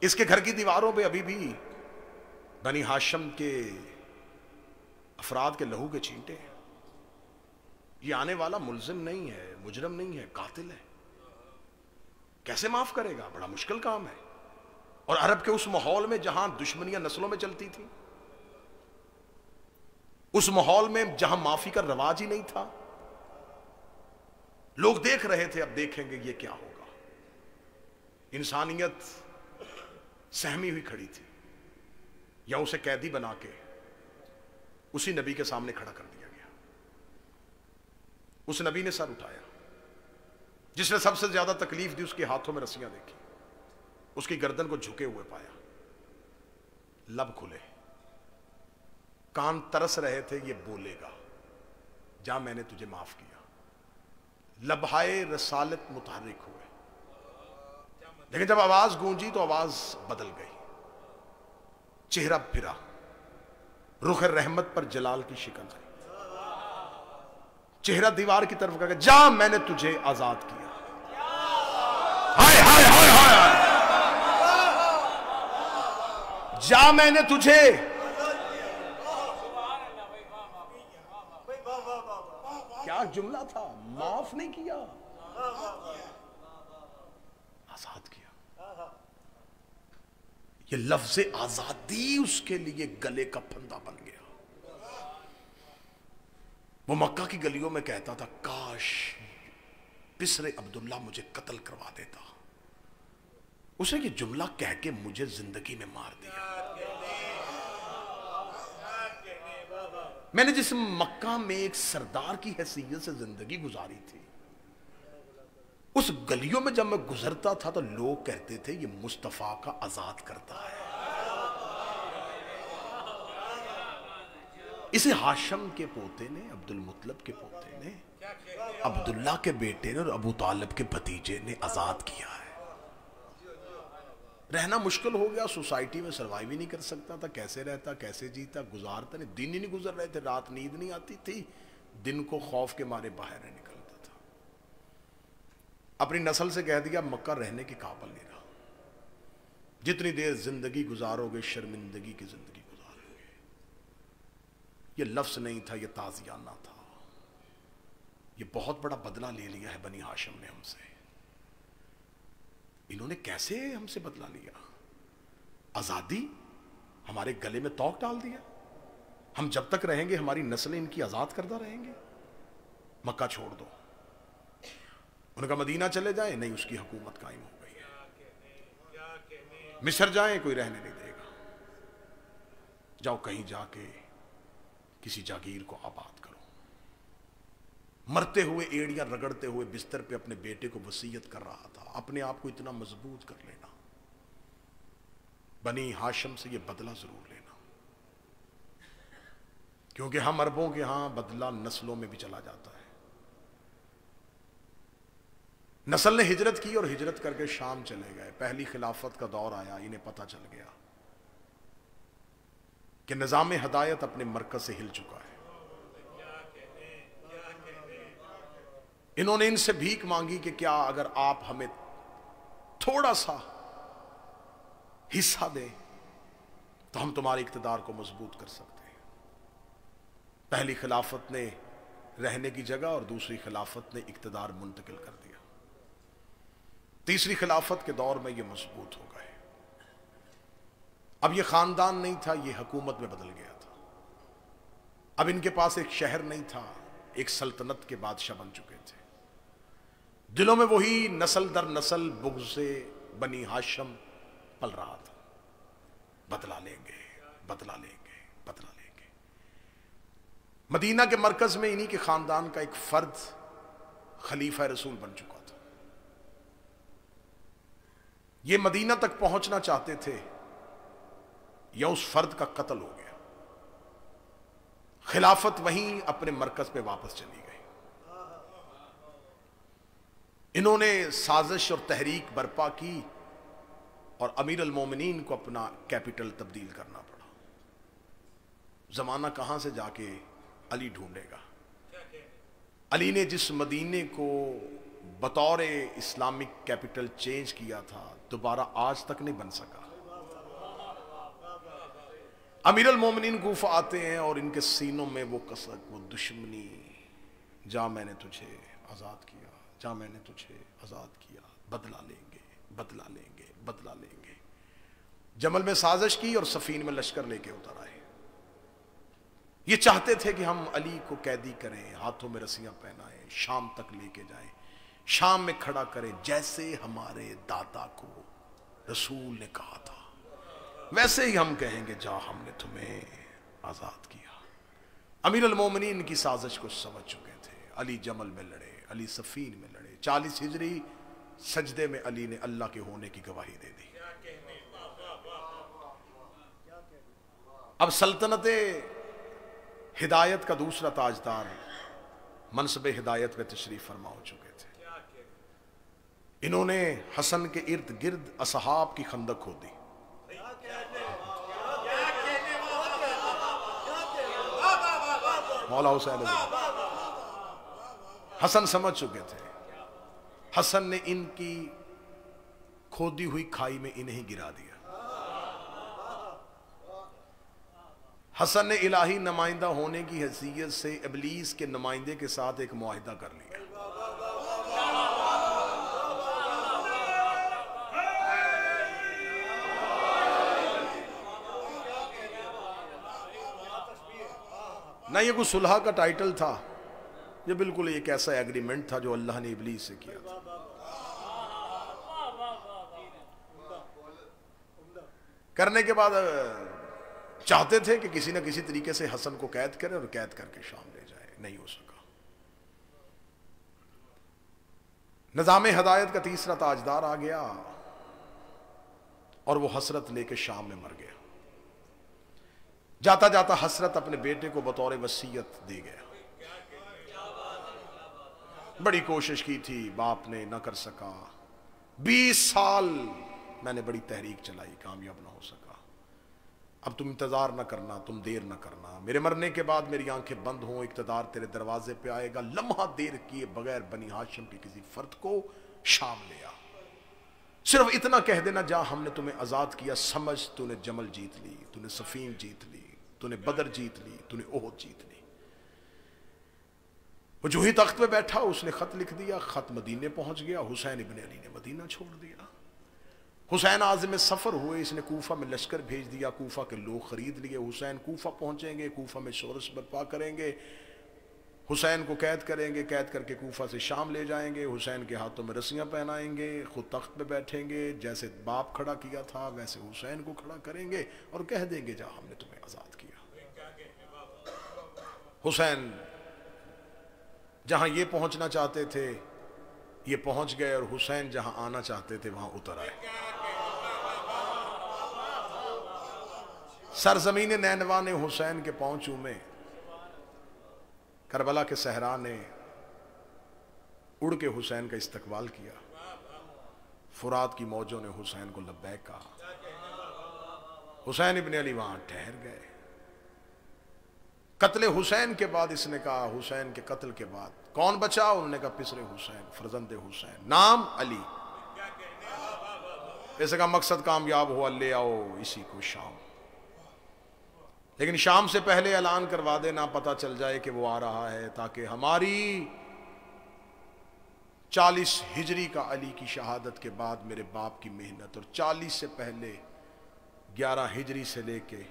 इसके घर की दीवारों पे अभी भी बनी हाशम के अफराद के लहू के छींटे हैं। ये आने वाला मुल्जिम नहीं है, मुजरम नहीं है, कातिल है। कैसे माफ करेगा? बड़ा मुश्किल काम है। और अरब के उस माहौल में जहां दुश्मनियां नस्लों में चलती थी, उस माहौल में जहां माफी का रवाज ही नहीं था, लोग देख रहे थे, अब देखेंगे ये क्या होगा। इंसानियत सहमी हुई खड़ी थी, या उसे कैदी बना के उसी नबी के सामने खड़ा कर दिया गया। उस नबी ने सर उठाया, जिसने सबसे ज्यादा तकलीफ दी, उसके हाथों में रस्सियां देखी, उसकी गर्दन को झुके हुए पाया, लब खुले, कान तरस रहे थे ये बोलेगा, जा मैंने तुझे माफ किया। लबहाए रसालत मुतहर्रिक हुए, लेकिन जब आवाज गूंजी तो आवाज बदल गई। चेहरा फिरा, रुख रहमत पर जलाल की शिकन आई। चेहरा दीवार की तरफ गया, जा मैंने तुझे आजाद किया। हाय हाय हाय हाय, जा मैंने तुझे। क्या जुमला था, माफ नहीं किया, आजाद किया। ये लफ्ज़े आजादी उसके लिए गले का फंदा बन गया। वो मक्का की गलियों में कहता था, काश बिसरे अब्दुल्ला मुझे कत्ल करवा देता। उसे ये जुमला कह के मुझे जिंदगी में मार दिया। मैंने जिस मक्का में एक सरदार की हैसियत से जिंदगी गुजारी थी, उस गलियों में जब मैं गुजरता था तो लोग कहते थे ये मुस्तफा का आजाद करता है। इसे हाशम के पोते ने, अब्दुल मुत्तलब के पोते ने, अब्दुल्ला के बेटे ने और अबू तालिब के भतीजे ने आजाद किया है। रहना मुश्किल हो गया, सोसाइटी में सर्वाइव ही नहीं कर सकता था, कैसे रहता, कैसे जीता, गुजारता नहीं, दिन ही नहीं गुजर रहे थे, रात नींद नहीं आती थी, दिन को खौफ के मारे बाहर नहीं निकलता था। अपनी नस्ल से कह दिया मक्का रहने के काबिल नहीं रहा, जितनी देर जिंदगी गुजारोगे शर्मिंदगी की जिंदगी गुजारोगे। ये लफ्ज नहीं था, ये ताजियाना था। ये बहुत बड़ा बदला ले लिया है बनी हाशिम ने हमसे। इन्होंने कैसे हमसे बदला लिया? आजादी हमारे गले में तौक डाल दिया। हम जब तक रहेंगे हमारी नस्लें इनकी आजाद करता रहेंगे। मक्का छोड़ दो, उनका मदीना चले जाए, नहीं उसकी हुकूमत कायम हो गई है। मिस्र जाए, कोई रहने नहीं देगा। जाओ कहीं जाके किसी जागीर को आबाद करो। मरते हुए, एड़ियां रगड़ते हुए बिस्तर पे अपने बेटे को वसीयत कर रहा था, अपने आप को इतना मजबूत कर लेना। बनी हाशिम से ये बदला जरूर लेना, क्योंकि हम अरबों के यहां बदला नस्लों में भी चला जाता है। नस्ल ने हिजरत की और हिजरत करके शाम चले गए। पहली खिलाफत का दौर आया, इन्हें पता चल गया कि निजाम हिदायत अपने मरकज से हिल चुका है। इन्होंने इनसे भीख मांगी कि क्या अगर आप हमें थोड़ा सा हिस्सा दें तो हम तुम्हारे इख्तिदार को मजबूत कर सकते हैं। पहली खिलाफत ने रहने की जगह और दूसरी खिलाफत ने इख्तिदार मुंतकिल कर दिया। तीसरी खिलाफत के दौर में ये मजबूत हो गए। अब ये खानदान नहीं था, ये हुकूमत में बदल गया था। अब इनके पास एक शहर नहीं था, एक सल्तनत के बादशाह बन चुके थे। दिलों में वही नस्ल दर नस्ल बुग़्ज़ से बनी हाशिम पल रहा था। बदला लेंगे, बदला लेंगे, बदला लेंगे। मदीना के मरकज में इन्हीं के खानदान का एक फर्द खलीफा रसूल बन चुका था। ये मदीना तक पहुंचना चाहते थे या उस फर्द का कत्ल हो गया। खिलाफत वहीं अपने मरकज पे वापस चली गई। इन्होंने साजिश और तहरीक बर्पा की और अमीर अल मोमिनीन को अपना कैपिटल तब्दील करना पड़ा। जमाना कहां से जाके अली ढूंढेगा। अली ने जिस मदीने को बतौर इस्लामिक कैपिटल चेंज किया था, दोबारा आज तक नहीं बन सका। अमीर अल मोमिनीन कूफा आते हैं और इनके सीनों में वो कसक, वो दुश्मनी, जा मैंने तुझे आजाद किया, जा मैंने तुझे आजाद किया, बदला लेंगे, बदला लेंगे, बदला लेंगे। जमल में साजिश की और सफीन में लश्कर लेके उतर आए। ये चाहते थे कि हम अली को कैदी करें, हाथों में रस्सियां पहनाएं, शाम तक लेके जाएं, शाम में खड़ा करें, जैसे हमारे दादा को रसूल ने कहा था वैसे ही हम कहेंगे, जा हमने तुम्हें आजाद किया। अमीर अल मोमिनीन की साजिश को समझ चुके थे। अली जमल में लड़े, अली सफीन में लड़े। 40 हिजरी सजदे में अली ने अल्लाह के होने की गवाही दे दी। अब सल्तनत हिदायत का दूसरा ताजदार मनसब हिदायत में तशरीफ फरमा हो चुके थे। इन्होंने हसन के इर्द गिर्द असहाब की खंदक खोदी। मौला हुसैन हसन समझ चुके थे। हसन ने इनकी खोदी हुई खाई में इन्हें गिरा दिया। हसन ने इलाही नुमाइंदा होने की हैसियत से इब्लीस के नुमाइंदे के साथ एक मुआहिदा कर लिया। ना ये कोई सुलह का टाइटल था, ये बिल्कुल एक ऐसा एग्रीमेंट था जो अल्लाह ने इब्लीस से किया था। करने के बाद चाहते थे कि किसी न किसी तरीके से हसन को कैद करे और कैद करके शाम ले जाए, नहीं हो सका। निजाम हिदायत का तीसरा ताजदार आ गया और वो हसरत लेके शाम में मर गया। जाता जाता हसरत अपने बेटे को बतौर वसीयत दे गया। बड़ी कोशिश की थी, बाप ने न कर सका। 20 साल मैंने बड़ी तहरीक चलाई, कामयाब ना हो सका। अब तुम इंतजार न करना, तुम देर न करना, मेरे मरने के बाद मेरी आंखें बंद हों, इक़्तिदार तेरे दरवाजे पे आएगा। लम्हा देर किए बगैर बनी हाशिम के किसी फर्द को शाम ले आ। सिर्फ इतना कह देना, जा हमने तुम्हें आजाद किया, समझ तूने जमल जीत ली, तूने सफीन जीत ली, तूने बदर जीत ली, तूने ओहद जीत ली। वो जो ही तख्त पे बैठा उसने खत लिख दिया, खत मदीने पहुंच गया। हुसैन इब्न अली ने मदीना छोड़ दिया। हुसैन आज़म सफर हुए, इसने कूफा में लश्कर भेज दिया, कूफा के लोग खरीद लिए। हुसैन कूफा पहुंचेंगे, कूफा में शोरश बर्पा करेंगे, हुसैन को कैद करेंगे, कैद करके कूफा से शाम ले जाएंगे, हुसैन के हाथों में रस्सियां पहनाएंगे, खुद तख्त पे बैठेंगे, जैसे बाप खड़ा किया था वैसे हुसैन को खड़ा करेंगे और कह देंगे, जा हमने तुम्हें आजाद किया। हुसैन जहां ये पहुंचना चाहते थे ये पहुंच गए, और हुसैन जहां आना चाहते थे वहां उतर आए। सरजमीन नैनवा ने हुसैन के पांव चूमे, करबला के सहरा ने उड़ के हुसैन का इस्तकबाल किया, फुरात की मौजों ने हुसैन को लब्बैक कहा। हुसैन इब्न अली वहां ठहर गए। कत्ले हुसैन के बाद इसने कहा, हुसैन के कत्ल के बाद कौन बचा? उन्होंने कहा पिसरे हुसैन, फरजंदे हुसैन, नाम अली। इसका मकसद कामयाब हुआ, ले आओ इसी को शाम। लेकिन शाम से पहले ऐलान करवा देना, पता चल जाए कि वो आ रहा है, ताकि हमारी 40 हिजरी का अली की शहादत के बाद मेरे बाप की मेहनत, और 40 से पहले 11 हिजरी से लेके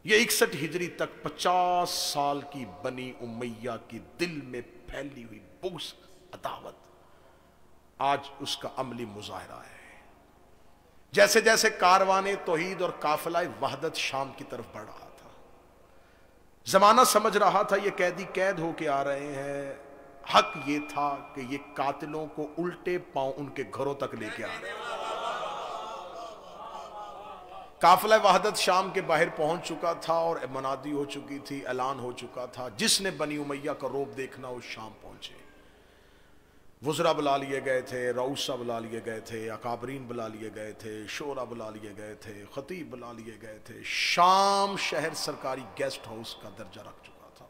ये 61 हिजरी तक 50 साल की बनी उमैया की दिल में फैली हुई बुग़्ज़, अदावत, आज उसका अमली मुजाहरा है। जैसे जैसे कारवाने तौहीद और काफिला वहदत शाम की तरफ बढ़ रहा था, जमाना समझ रहा था ये कैदी कैद होके आ रहे हैं। हक ये था कि ये कातिलों को उल्टे पांव उनके घरों तक लेके आ रहे हैं। काफिला वहदत शाम के बाहर पहुंच चुका था और मनादी हो चुकी थी, ऐलान हो चुका था, जिसने बनी उमैया का रोब देखना वो शाम पहुंचे। वज़रा बुला लिए गए थे, रऊसा बुला लिए गए थे, अकाबरीन बुला लिए गए थे, शोरा बुला लिए गए थे, खतीब बुला लिए गए थे। शाम शहर सरकारी गेस्ट हाउस का दर्जा रख चुका था।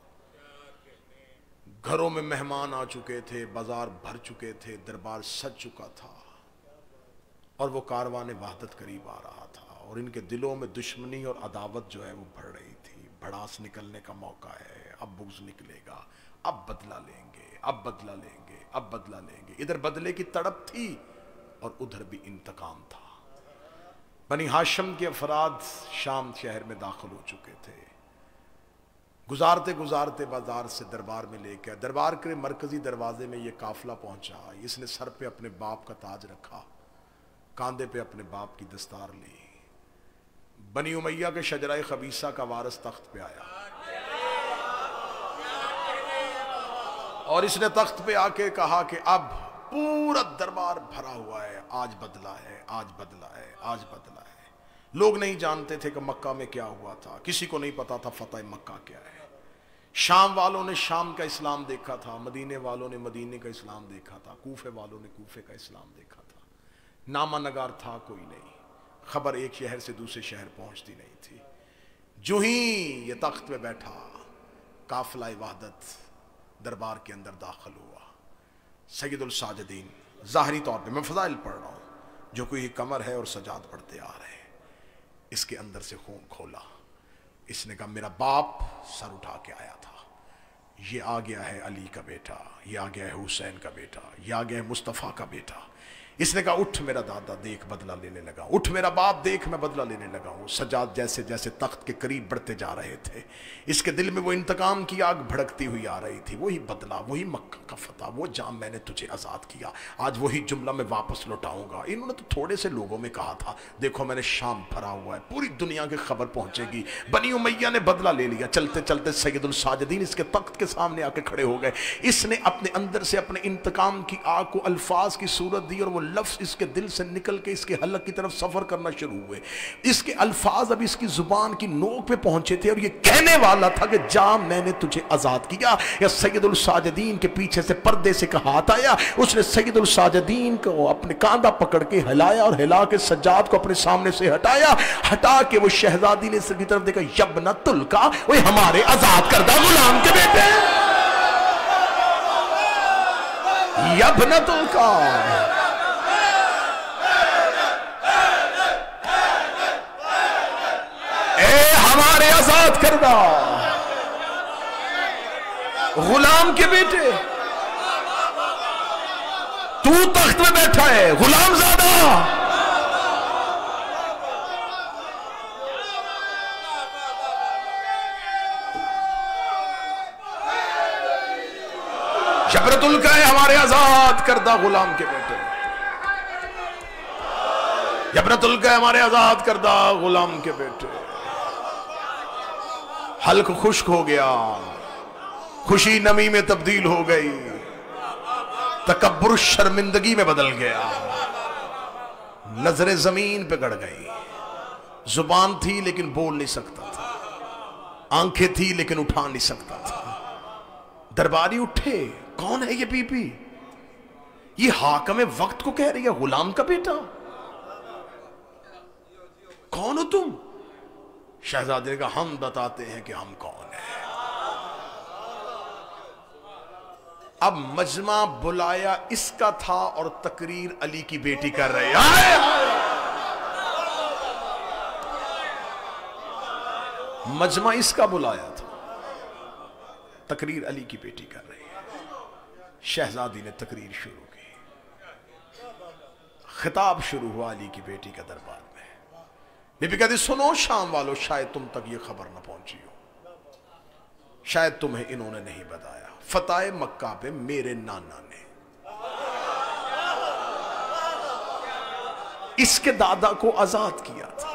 घरों में मेहमान आ चुके थे, बाजार भर चुके थे, दरबार सज चुका था, और वो कारवाने वहदत करीब आ रहा था। और इनके दिलों में दुश्मनी और अदावत जो है वो बढ़ रही थी। भड़ास निकलने का मौका है, अब बुग़्ज़ निकलेगा, अब बदला लेंगे, अब बदला लेंगे, अब बदला लेंगे। इधर बदले की तड़प थी और उधर भी इंतकाम था। बनी हाशिम के अफराद शाम शहर में दाखिल हो चुके थे। गुजारते गुजारते बाजार से दरबार में लेकर, दरबार के मरकजी दरवाजे में ये काफिला पहुंचा। इसने सर पे अपने बाप का ताज रखा, कांधे पे अपने बाप की दस्तार ली। बनी उमैया के शजरा खबीसा का वारिस तख्त पे आया और इसने तख्त पे आके कहा कि अब पूरा दरबार भरा हुआ है, आज बदला है, आज बदला है, आज बदला है। लोग नहीं जानते थे कि मक्का में क्या हुआ था, किसी को नहीं पता था फतह मक्का क्या है। शाम वालों ने शाम का इस्लाम देखा था, मदीने वालों ने मदीने का इस्लाम देखा था, कूफे वालों ने कूफे का इस्लाम देखा था। नामा नगार था कोई नहीं, खबर एक शहर से दूसरे शहर पहुंचती नहीं थी। जो ही ये तख्त पे बैठा, काफिला वहदत दरबार के अंदर दाखिल हुआ। सैयदुल साजिदीन, ज़ाहरी तौर पे मैं फ़ज़ाइल पढ़ रहा हूँ, जो कोई कमर है और सजाद पढ़ते आ रहे हैं, इसके अंदर से खून खोला। इसने कहा मेरा बाप सर उठा के आया था, ये आ गया है अली का बेटा, ये आ गया है हुसैन का बेटा, ये आ गया है मुस्तफ़ा का बेटा। इसने कहा उठ मेरा दादा, देख बदला लेने लगा, उठ मेरा बाप, देख मैं बदला लेने लगा हूँ। सजाद जैसे जैसे तख्त के करीब बढ़ते जा रहे थे, इसके दिल में वो इंतकाम की आग भड़कती हुई आ रही थी। वही बदला, वही मक्का का फतह, वो जाम मैंने तुझे आज़ाद किया, आज वही जुमला मैं वापस लौटाऊंगा। इन्होंने तो थोड़े से लोगों में कहा था, देखो मैंने शाम भरा हुआ है, पूरी दुनिया की खबर पहुंचेगी। बनी उमैया ने बदला ले लिया। चलते चलते सैयदुल साजिदीन इसके तख्त के सामने आके खड़े हो गए। इसने अपने अंदर से अपने इंतकाम की आग को अल्फाज की सूरत दी और वो लफ्ज इसके दिल से निकल के इसके हलक की तरफ सफर करना शुरू हुए। इसके अल्फाज अब इसकी जुबान की नोक पे पहुंचे थे और ये कहने वाला था कि जा मैंने तुझे आजाद किया। या सैयदुल साजिदीन के पीछे से पर्दे से का हाथ आया, उसने सैयदुल साजिदीन को अपने कांधा पकड़ के हिलाया और हिला के सज्जाद को अपने सामने से हटाया। हटा के वो शहजादी ने इसकी तरफ देखा, यब्नतुल का, वो हमारे आजाद करदा गुलाम के बेटे, यब्नतुल का। ए हमारे आजाद करदा गुलाम के बेटे, तू तख्त में बैठा है गुलाम ज़ादा। शबरतुल का है हमारे आजाद करदा गुलाम के बेटे, जबरतुल का है हमारे आजाद करदा गुलाम के बेटे। हल्क खुश्क हो गया, खुशी नमी में तब्दील हो गई, तकब्बुर शर्मिंदगी में बदल गया, नजरें जमीन पे गड़ गई। जुबान थी लेकिन बोल नहीं सकता था, आंखें थी लेकिन उठा नहीं सकता था। दरबारी उठे, कौन है ये बीबी? ये हाकम वक्त को कह रही है गुलाम का बेटा, कौन हो तुम? शहजादे का हम बताते हैं कि हम कौन है। अब मजमा बुलाया इसका था और तकरीर अली की बेटी कर रही है। मजमा इसका बुलाया था, तकरीर अली की बेटी कर रही है। शहजादी ने तकरीर शुरू की, खिताब शुरू हुआ अली की बेटी के दरबार में। बीबी कहती, सुनो शाम वालों, शायद तुम तक ये खबर न पहुंची हो, शायद तुम्हें इन्होंने नहीं बताया, फतेह मक्का पे मेरे नाना ने इसके दादा को आजाद किया था।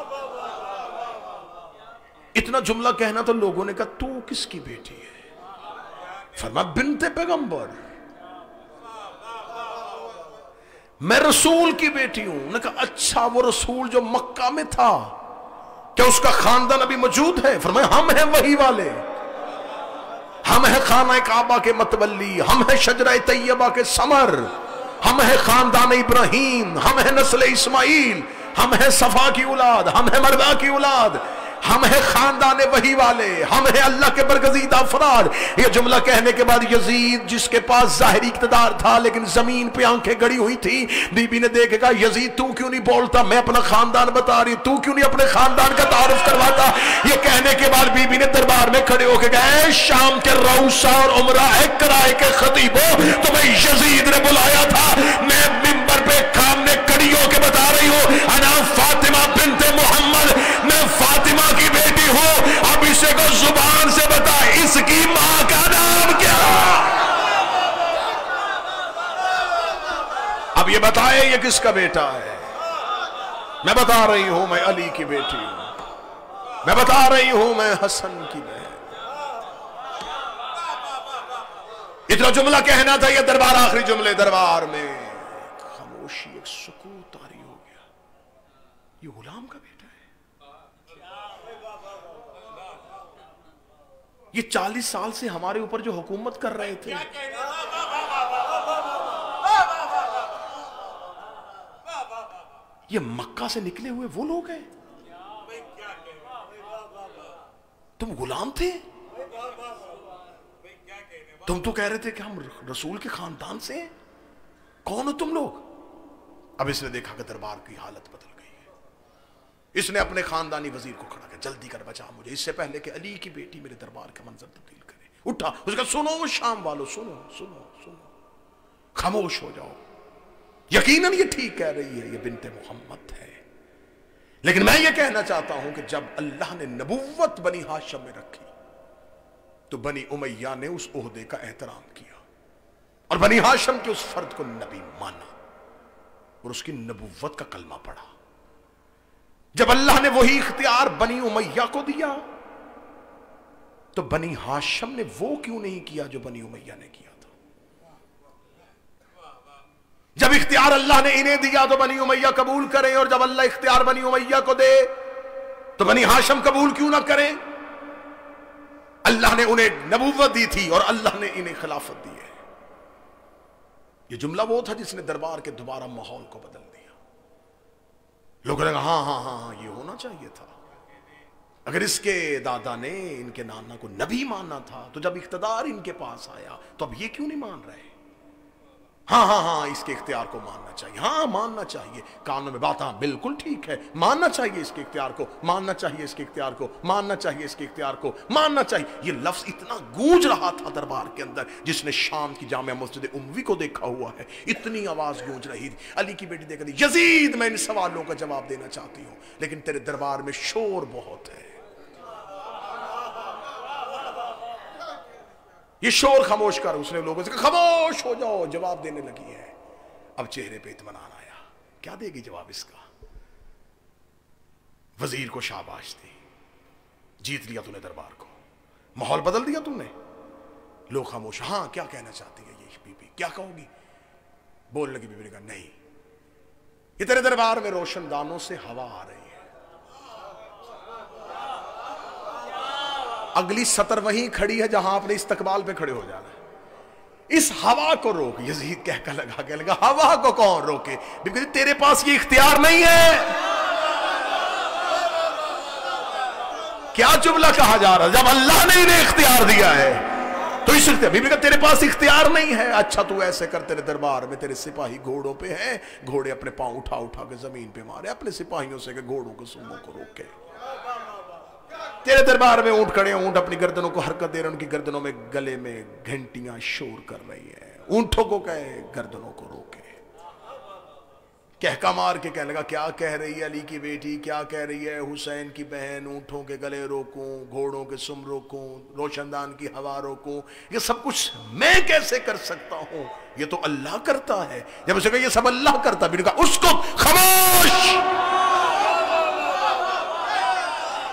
इतना जुमला कहना तो लोगों ने कहा तू किसकी बेटी है? फरमाया बिन्ते पैगंबर, मैं रसूल की बेटी हूं। उन्होंने कहा अच्छा, वो रसूल जो मक्का में था, क्या उसका खानदान अभी मौजूद है? फरमाया हम हैं वही वाले, हम हैं खाना काबा के मतवल्ली, हम हैं शजरा तैयबा के समर, हम हैं खानदान इब्राहीम, हम हैं नस्ल इस्माइल, हम हैं सफा की औलाद, हम हैं मरवा की औलाद, हम हैं खानदान वही वाले, हम हैं अल्लाह के बरगजीदा अफराद। ये जुमला कहने के बाद यजीद, जिसके पास जाहिरी इक़्तिदार था लेकिन जमीन पे आंखें गड़ी हुई थी, बीबी ने देखा यजीद तू क्यों नहीं बोलता, मैं अपना खानदान बता रही हूं, तू क्यों नहीं अपने खानदान का तारुफ करवाता? ये कहने के बाद बीबी ने दरबार में खड़े होकर गए, शाम के रऊसा और उमरा है कराए के खतीबों, तुम्हें यजीद ने बुलाया था। मैं मिंबर पे सामने खड़ी होकर बता रही हूं, अना फातिमा बिन्ते मोहम्मद, मैं फातिमा की बेटी हूं। अब इसे को जुबान से बता, इसकी मां का नाम क्या? अब ये बताए ये किसका बेटा है? मैं बता रही हूं मैं अली की बेटी हूं, मैं बता रही हूं मैं हसन की बहन। इतना जुमला कहना था, ये दरबार आखिरी जुमले, दरबार में खामोशी, एक सुकूत तारी हो गया। ये गुलाम का बेटा है, ये 40 साल से हमारे ऊपर जो हुकूमत कर रहे थे, ये मक्का से निकले हुए वो लोग हैं। तुम गुलाम थे, तुम तो कह रहे थे कि हम रसूल के खानदान से हैं, कौन हो तुम लोग? अब इसने देखा कि दरबार की हालत बदल गई है। इसने अपने खानदानी वजीर को खड़ा किया, जल्दी कर बचा मुझे, इससे पहले कि अली की बेटी मेरे दरबार का मंजर तब्दील करे। उठा, उसका सुनो शाम वालों, सुनो सुनो सुनो, खामोश हो जाओ। यकीनन ये ठीक कह रही है, ये बिन्ते मोहम्मद है, लेकिन मैं ये कहना चाहता हूं कि जब अल्लाह ने नबुव्वत बनी हाशिम में रखी तो बनी उमैया ने उस ओहदे का एहतराम किया और बनी हाशिम के उस फर्द को नबी माना और उसकी नबुव्वत का कलमा पढ़ा। जब अल्लाह ने वही इख्तियार बनी उमैया को दिया तो बनी हाशिम ने वो क्यों नहीं किया जो बनी उमैया ने किया था? जब इख्तियार अल्लाह ने इन्हें दिया तो बनी उमैया कबूल करें, और जब अल्लाह इख्तियार बनी उमैया को दे तो बनी हाशिम कबूल क्यों ना करें? अल्लाह ने उन्हें नबूवत दी थी और अल्लाह ने इन्हें खिलाफत दी है। ये जुमला वो था जिसने दरबार के दोबारा माहौल को बदल दिया। लोग कहेंगे हाँ हाँ हाँ हाँ ये होना चाहिए था। अगर इसके दादा ने इनके नाना को नबी मानना था तो जब इख्तियार इनके पास आया तो अब ये क्यों नहीं मान रहे? हाँ हाँ हाँ इसके इख्तियार को मानना चाहिए, हाँ मानना चाहिए। कानों में बात, हाँ बिल्कुल ठीक है, मानना चाहिए इसके इख्तियार को, मानना चाहिए इसके इख्तियार को, मानना चाहिए इसके इख्तियार को, मानना चाहिए। ये लफ्ज इतना गूंज रहा था दरबार के अंदर, जिसने शाम की जामिया मस्जिद उम्वी को देखा हुआ है, इतनी आवाज गूंज रही थी। अली की बेटी देख रही, यजीद मैं इन सवालों का जवाब देना चाहती हूं लेकिन तेरे दरबार में शोर बहुत है, ये शोर खामोश कर। उसने लोगों से कहा खामोश हो जाओ, जवाब देने लगी है। अब चेहरे पे इत्मीनान आया, क्या देगी जवाब इसका? वजीर को शाबाश दी, जीत लिया तूने दरबार को, माहौल बदल दिया तूने। लोग खामोश, हाँ क्या कहना चाहती है ये बीबी, क्या कहोगी? बोलने लगी बीबी ने कहा नहीं, ये तेरे दरबार में रोशनदानों से हवा आ रही है, अगली सतर वहीं खड़ी है जहां आपने इस्तकबाल पे खड़े हो जाना है, इस हवा को रोक। यजीद कहने लगा हवा को कौन रोके? तेरे पास ये इख्तियार नहीं है। क्या जुमला कहा जा रहा है? जब अल्लाह ने इन्हें इख्तियार दिया है तो इस बीबी का तेरे पास इख्तियार नहीं है। अच्छा तू ऐसे कर, तेरे दरबार में तेरे सिपाही घोड़ों पे हैं, घोड़े अपने पांव उठा उठा के जमीन पे मारे अपने सिपाहियों से, घोड़ों को सुमों को रोके। तेरे दरबार में ऊंट खड़े, ऊंट अपनी गर्दनों को हरकत दे रहे, उनकी गर्दनों में गले में घंटियां शोर कर रही है। ऊंटों को कहे गर्दनों को रोके। कहका मार के कहने लगा क्या कह रही है अली की बेटी, क्या कह रही है? हुसैन की बहन ऊंटों के गले रोकूं, घोड़ों के सुम रोकूं, रोशनदान की हवा रोकूं, ये सब कुछ मैं कैसे कर सकता हूं? ये तो अल्लाह करता है। जब उसे कहा ये सब अल्लाह करता, बिल्कुल उसको खामोश।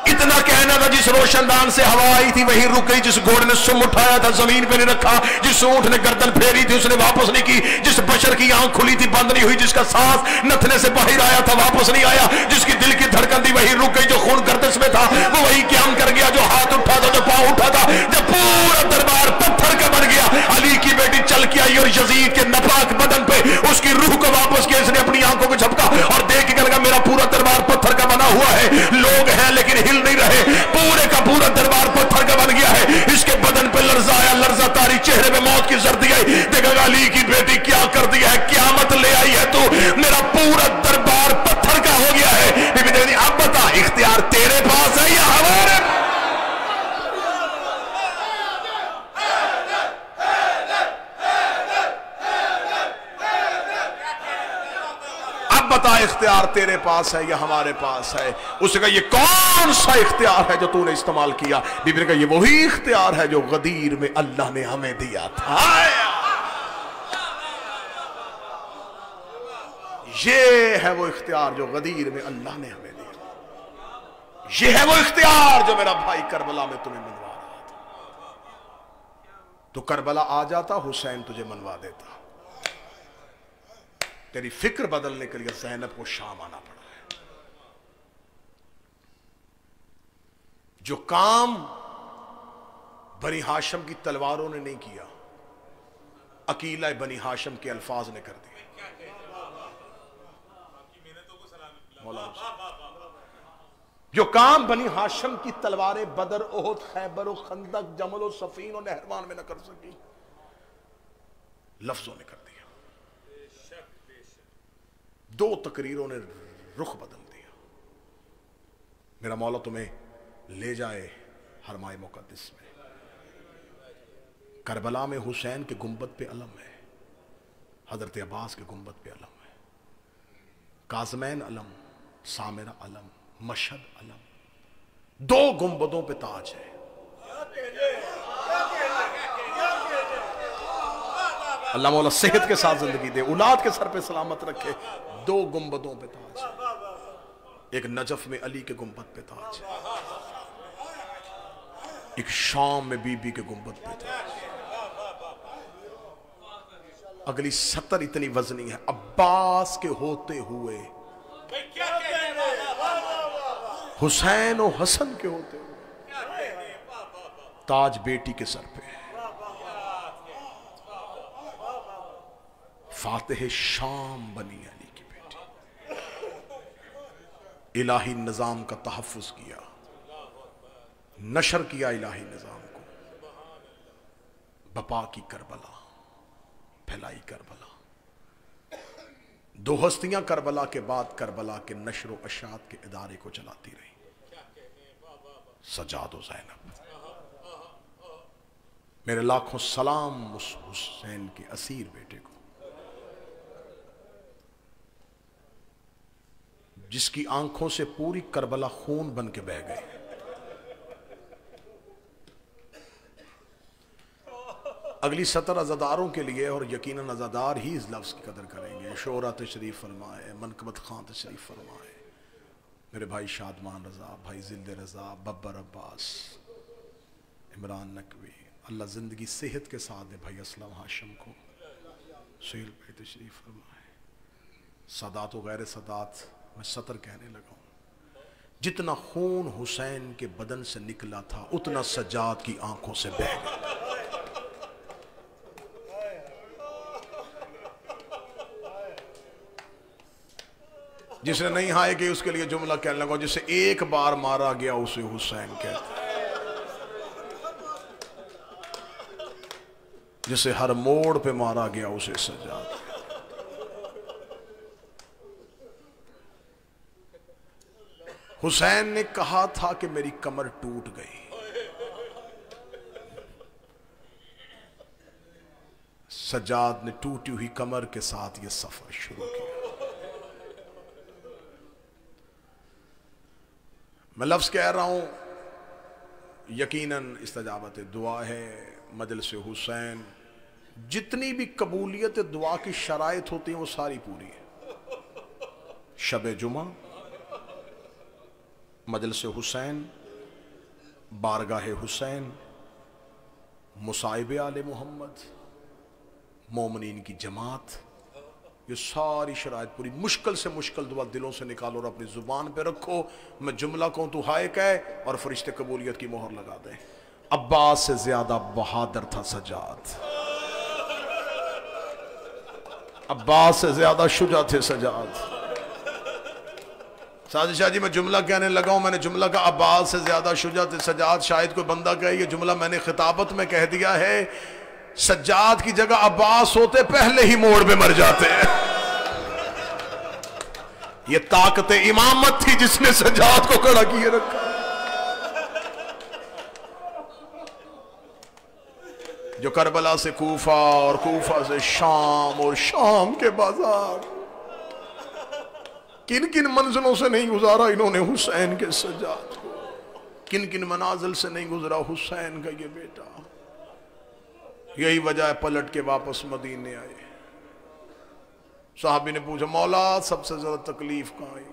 इतना कहना था जिस रोशनदान से हवा आई थी वही रुक गई, जिस घोड़े ने सुम उठाया था जमीन पे नहीं रखा, जिस ऊंट ने गर्दन फेरी थी उसने वापस नहीं की, जिस बशर की आंख खुली थी बंद नहीं हुई, जिसका सांस नथने से बाहर आया था वापस नहीं आया, जिसकी दिल की धड़कन थी वही रुक गई, जो खून गर्दश में था वो वही क्याम कर गया, जो हाथ उठा था, जो पांव उठा था, जब पूरा दरबार पत्थर का बन गया, अली की बेटी चल के आई और यजीद के नापाक बदन पे उसकी रूह को वापस किया। इसने अपनी आंखों को झपका और देख के लगा मेरा पूरा दरबार पत्थर का बना हुआ है, लोग हैं लेकिन हिल नहीं रहे, पूरे का पूरा दरबार पत्थर का बन गया है। इसके बदन पे लर्जा आया, लर्जा तारी, चेहरे में मौत की जर्दी आई। देखा अली की बेटी क्या कर दिया है, क़यामत ले आई है तू, मेरा पूरा दरबार पत्थर का हो गया है। बीबी देवी अब बता इख्तियार तेरे पास है या हमारे? बता इख्तियार तेरे पास है या हमारे पास है? उसने कहा ये कौन सा इख्तियार है जो तूने इस्तेमाल किया? बीबी ने कहा ये वही इख्तियार है जो गदीर में अल्लाह ने हमें दिया था। ये है वो इख्तियार जो गदीर में अल्लाह ने हमें दिया, ये है वो इख्तियार जो मेरा भाई करबला में तुम्हें मनवा रहा था। तो करबला आ जाता, हुसैन तुझे मनवा देता। तेरी फिक्र बदलने के लिए ज़ैनब को शाम आना पड़ा है। जो काम बनी हाशिम की तलवारों ने नहीं किया, अकीला बनी हाशिम के अल्फाज ने कर दिया। जो काम बनी हाशिम की तलवारें बदर, ओहद, खैबर, खंदक, जमल, सफीन और नहरवान में न कर सकी, लफ्जों ने कर दिया। दो तकरीरों ने रुख बदल दिया। मेरा मौला तुम्हें ले जाए हरमाए मुकद्दस में। करबला में हुसैन के गुंबद पे अलम है, हजरत अब्बास के गुंबद पे अलम है, काज़मैन अलम, सामिरा अलम, मशहद अलम, दो गुंबदों पे ताज है। अल्लाह मौला सेहत के साथ जिंदगी दे, औलाद के सर पे सलामत रखे। दो गुंबदों पे ताज है, एक नजफ में अली के गुंबद पे ताज है, एक शाम में बीबी के गुंबद पे ताज है। अगली 70 इतनी वजनी है। अब्बास के होते हुए, हुसैन और हसन के होते हुए, ताज बेटी के सर पे। फातिह शाम बनी अली की बेटी, इलाही निजाम का तहफ़्फ़ुज़ किया, नशर किया इलाही निजाम को, बपा की करबला, फैलाई करबला। दो हस्तियां करबला के बाद करबला के नशर व अशात के इदारे को चलाती रही, सजाद और ज़ैनब। मेरे लाखों सलाम उस हुसैन के असीर बेटे को, जिसकी आंखों से पूरी करबला खून बन के बह गई। अगली 17 अज़ादारों के लिए, और यकीनन अज़ादार ही इस लफ्ज़ की कदर करेंगे, शोरा तशरीफ़ फरमाए, मनकबत खान तशरीफ़ फरमाए, मेरे भाई शादमान रज़ा, भाई जिल्द रज़ा, बब्बर अब्बास, इमरान नकवी, अल्लाह ज़िंदगी सेहत के साथ दे भाई असलम हाशिम को, सुहेल भाई तशरीफ़ फरमाए, सादात व गैर सादात। मैं सतर कहने लगा हूँ, जितना खून हुसैन के बदन से निकला था उतना सज्जाद की आंखों से बह गया। जिसने नहीं हाय कि उसके लिए जुमला कहने लगा, जिसे एक बार मारा गया उसे हुसैन कहते, जिसे हर मोड़ पे मारा गया उसे सज्जाद। हुसैन ने कहा था कि मेरी कमर टूट गई, सज्जाद ने टूटी हुई कमर के साथ यह सफर शुरू किया। मैं लफ्ज कह रहा हूं, यकीनन इस्तजाबत दुआ है, मजलिस हुसैन, जितनी भी कबूलियत दुआ की शराइत होती हैं वो सारी पूरी है। शब जुमा, मजलिस हुसैन, बारगाह हुसैन, मुसाइब आले मोहम्मद, मोमिनीन की जमात, ये सारी शराइत पूरी। मुश्किल से मुश्किल दुआ दिलों से निकालो और अपनी जुबान पे रखो। मैं जुमला कहूं तो हाय कह और फरिश्ते कबूलियत की मोहर लगा दें। अब्बास से ज्यादा बहादुर था सज्जाद, अब्बास से ज्यादा शुजा थे सज्जाद। साजिद जी मैं जुमला कहने लगा हूं, मैंने जुमला का अब्बास से ज्यादा शुजा थे सज्जाद। शायद कोई बंदा कहे ये जुमला मैंने खिताबत में कह दिया है, सज्जाद की जगह अब्बास होते पहले ही मोड़ पे मर जाते हैं। ये ताकत इमामत थी जिसने सज्जाद को खड़ा किए रखा। जो करबला से कूफा और कूफा से शाम और शाम के बाजार, किन किन मंजिलों से नहीं गुजारा इन्होंने हुसैन के सज्जाद को, किन किन मनाजिल से नहीं गुजरा हुसैन का ये बेटा। यही वजह है पलट के वापस मदीने आए। साहबी ने पूछा मौला सबसे ज्यादा तकलीफ कहाँ आई?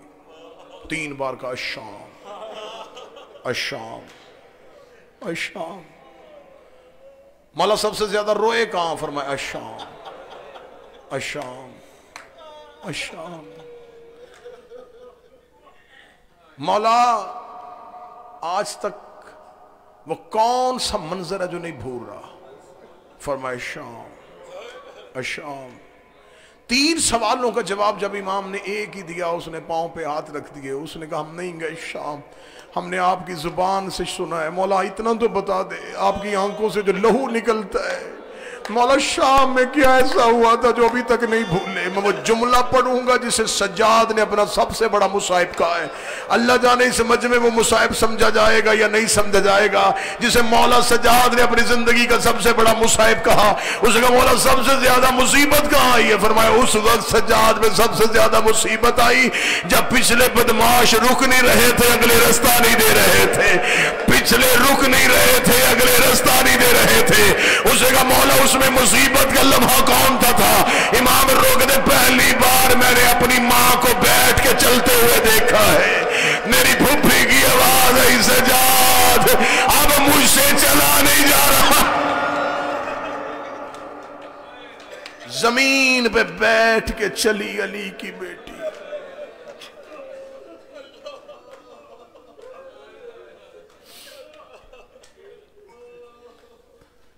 3 बार का अशाम अशाम अशाम। मौला सबसे ज्यादा रोए कहाँ? फरमाया अशाम अशाम अशाम। मौला आज तक वो कौन सा मंजर है जो नहीं भूल रहा? फरमाया शाम अशाम। 3 सवालों का जवाब जब इमाम ने एक ही दिया, उसने पांव पे हाथ रख दिए, उसने कहा हम नहीं गए शाम, हमने आपकी जुबान से सुना है। मौला इतना तो बता दे, आपकी आंखों से जो लहू निकलता है मौला शाम में क्या ऐसा हुआ था जो अभी तक नहीं भूले? मैं वो जुमला पढ़ूंगा जिसे सज्जाद ने अपना सबसे बड़ा मुसाहिब कहा है। अल्लाह जाने इस समझ में वो मुसाहिब समझा जाएगा या नहीं समझा जाएगा। जिसे मौला सज्जाद ने अपनी जिंदगी का सबसे बड़ा मुसाहिब कहा, उसका मौला सबसे ज्यादा मुसीबत कहाँ आई है? फरमाया उस वक्त सज्जाद में सबसे ज्यादा मुसीबत आई जब पिछले बदमाश रुक नहीं रहे थे, अगले रास्ता नहीं दे रहे थे। पिछले रुक नहीं रहे थे, अगले रास्ता नहीं दे रहे थे। उसका मौला उसमें मुसीबत का लम्हा कौन था? इमाम रोक दे, पहली बार मैंने अपनी माँ को बैठ के चलते हुए देखा है। मेरी फुफ्फी की आवाज आई सज्जाद अब मुझसे चला नहीं जा रहा। जमीन पे बैठ के चली अली की बेटी।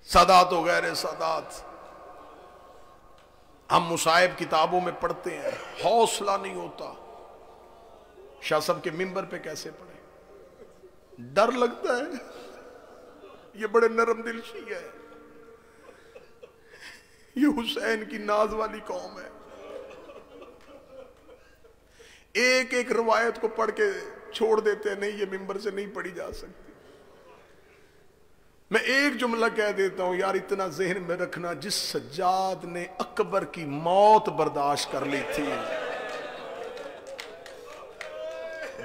सादात हो गैर सादात हम मुसाहिब किताबों में पढ़ते हैं, हौसला नहीं होता। शाह साहब के मिंबर पे कैसे पढ़े, डर लगता है। ये बड़े नरम दिल शिया है, ये हुसैन की नाज वाली कौम है। एक एक रवायत को पढ़ के छोड़ देते हैं, नहीं ये मिंबर से नहीं पढ़ी जा सकती। मैं एक जुमला कह देता हूं यार, इतना ज़हन में रखना, जिस सज्जाद ने अकबर की मौत बर्दाश्त कर ली थी,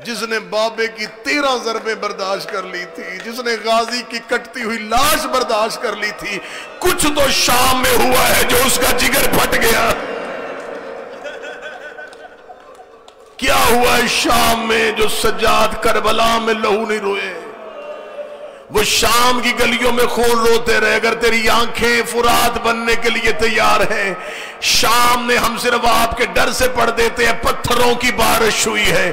जिसने बाबे की 13 ज़रबे बर्दाश्त कर ली थी, जिसने गाजी की कटती हुई लाश बर्दाश्त कर ली थी, कुछ तो शाम में हुआ है जो उसका जिगर फट गया। क्या हुआ है शाम में जो सज्जाद करबला में लहू नहीं रोए? वो शाम की गलियों में खून रोते रहे। अगर तेरी आंखें फुरात बनने के लिए तैयार है, शाम में हम सिर्फ आपके डर से पढ़ देते हैं, पत्थरों की बारिश हुई है।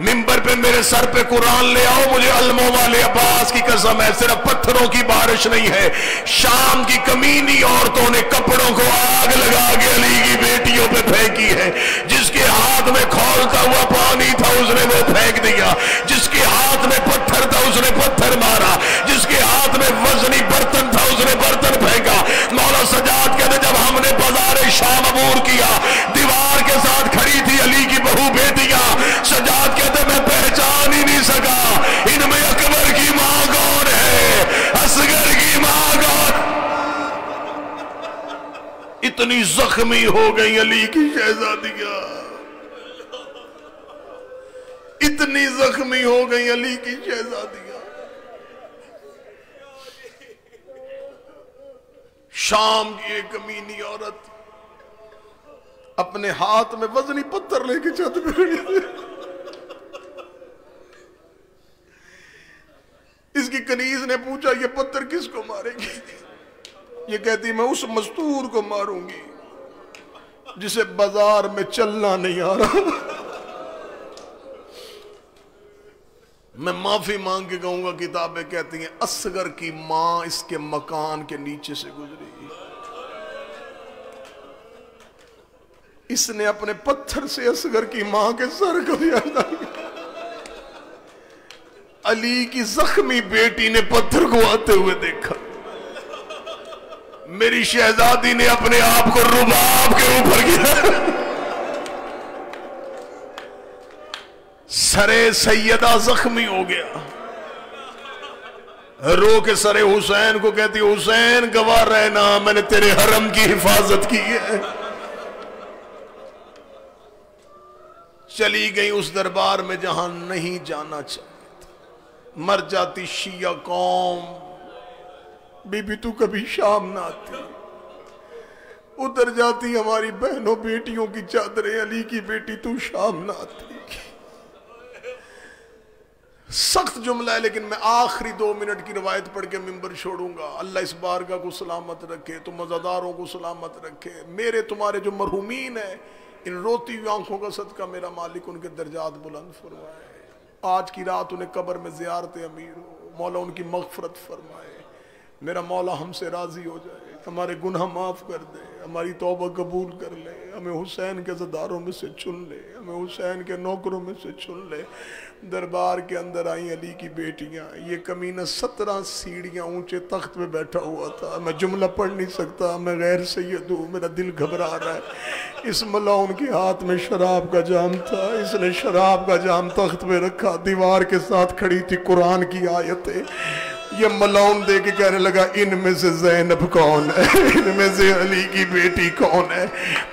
मिंबर पे मेरे सर पे कुरान ले आओ, मुझे अलमों वाले अब्बास की कसम है, सिर्फ पत्थरों की बारिश नहीं है। शाम की कमीनी औरतों ने कपड़ों को आग लगा के अली की बेटियों पे फेंकी है। जिसके हाथ में खौलता हुआ पानी था उसने वो फेंक दिया, जिसके हाथ में पत्थर था उसने पत्थर मारा, जिसके हाथ में वजनी बर्तन था उसने बर्तन फेंका। मौला सजाद कहते जब हमने बाजारे शाम अबूर किया, दीवार के साथ खड़ी थी अली की बहू बेटियां। सजाद कहते मैं पहचान ही नहीं सका, इनमें अकबर की मां कौन है, असगर की मां कौन। इतनी जख्मी हो गई अली की शहजादियां, इतनी जख्मी हो गई अली की शहजादियां। शाम की एक कमीनी औरत अपने हाथ में वजनी पत्थर लेके छत पे खड़ी थी। इसकी कनीज ने पूछा ये पत्थर किसको मारेगी? ये कहती मैं उस मजदूर को मारूंगी जिसे बाजार में चलना नहीं आ रहा। मैं माफी मांग के कहूंगा, किताबें कहती हैं असगर की मां इसके मकान के नीचे से गुजरी, इसने अपने पत्थर से असगर की मां के सर को याद किया। अली की जख्मी बेटी ने पत्थर को आते हुए देखा। मेरी शहजादी ने अपने आप को रुबाब के ऊपर किया। सरे सैयदा जख्मी हो गया, रो के सरे हुसैन को कहती हुसैन गवाह रहना, मैंने तेरे हरम की हिफाजत की है। चली गई उस दरबार में जहां नहीं जाना चाहिए। मर जाती शिया कौम, बीबी तू कभी शाम ना आती। उतर जाती हमारी बहनों बेटियों की चादरें, अली की बेटी तू शाम ना आती। सख्त जुमला है, लेकिन मैं आखिरी 2 मिनट की रवायत पढ़ के मिंबर छोड़ूंगा। अल्लाह इस बारगाह को सलामत रखे, तुम मज़ादारों को सलामत रखे। मेरे तुम्हारे जो मरहूमीन है, इन रोती हुई आंखों का सदका मेरा मालिक उनके दर्जात बुलंद फरमाए। आज की रात उन्हें कब्र में ज़ियारत अमीर हो, मौला उनकी मग़फ़रत फरमाए। मेरा मौला हमसे राज़ी हो जाए, हमारे गुनाह माफ़ कर दे, हमारी तौबा कबूल कर ले, हमें हुसैन के ज़दारों में से चुन ले, हमें हुसैन के नौकरों में से चुन ले। दरबार के अंदर आई अली की बेटियां, ये कमीना 17 सीढ़ियां ऊंचे तख्त में बैठा हुआ था। मैं जुमला पढ़ नहीं सकता, मैं गैर सैयद हूँ, मेरा दिल घबरा रहा है। इस मलाउन के हाथ में शराब का जाम था, इसने शराब का जाम तख्त में रखा, दीवार के साथ खड़ी थी कुरान की आयतें। ये मलाउन दे के कहने लगा इनमें से ज़ैनब कौन है, इनमें से अली की बेटी कौन है।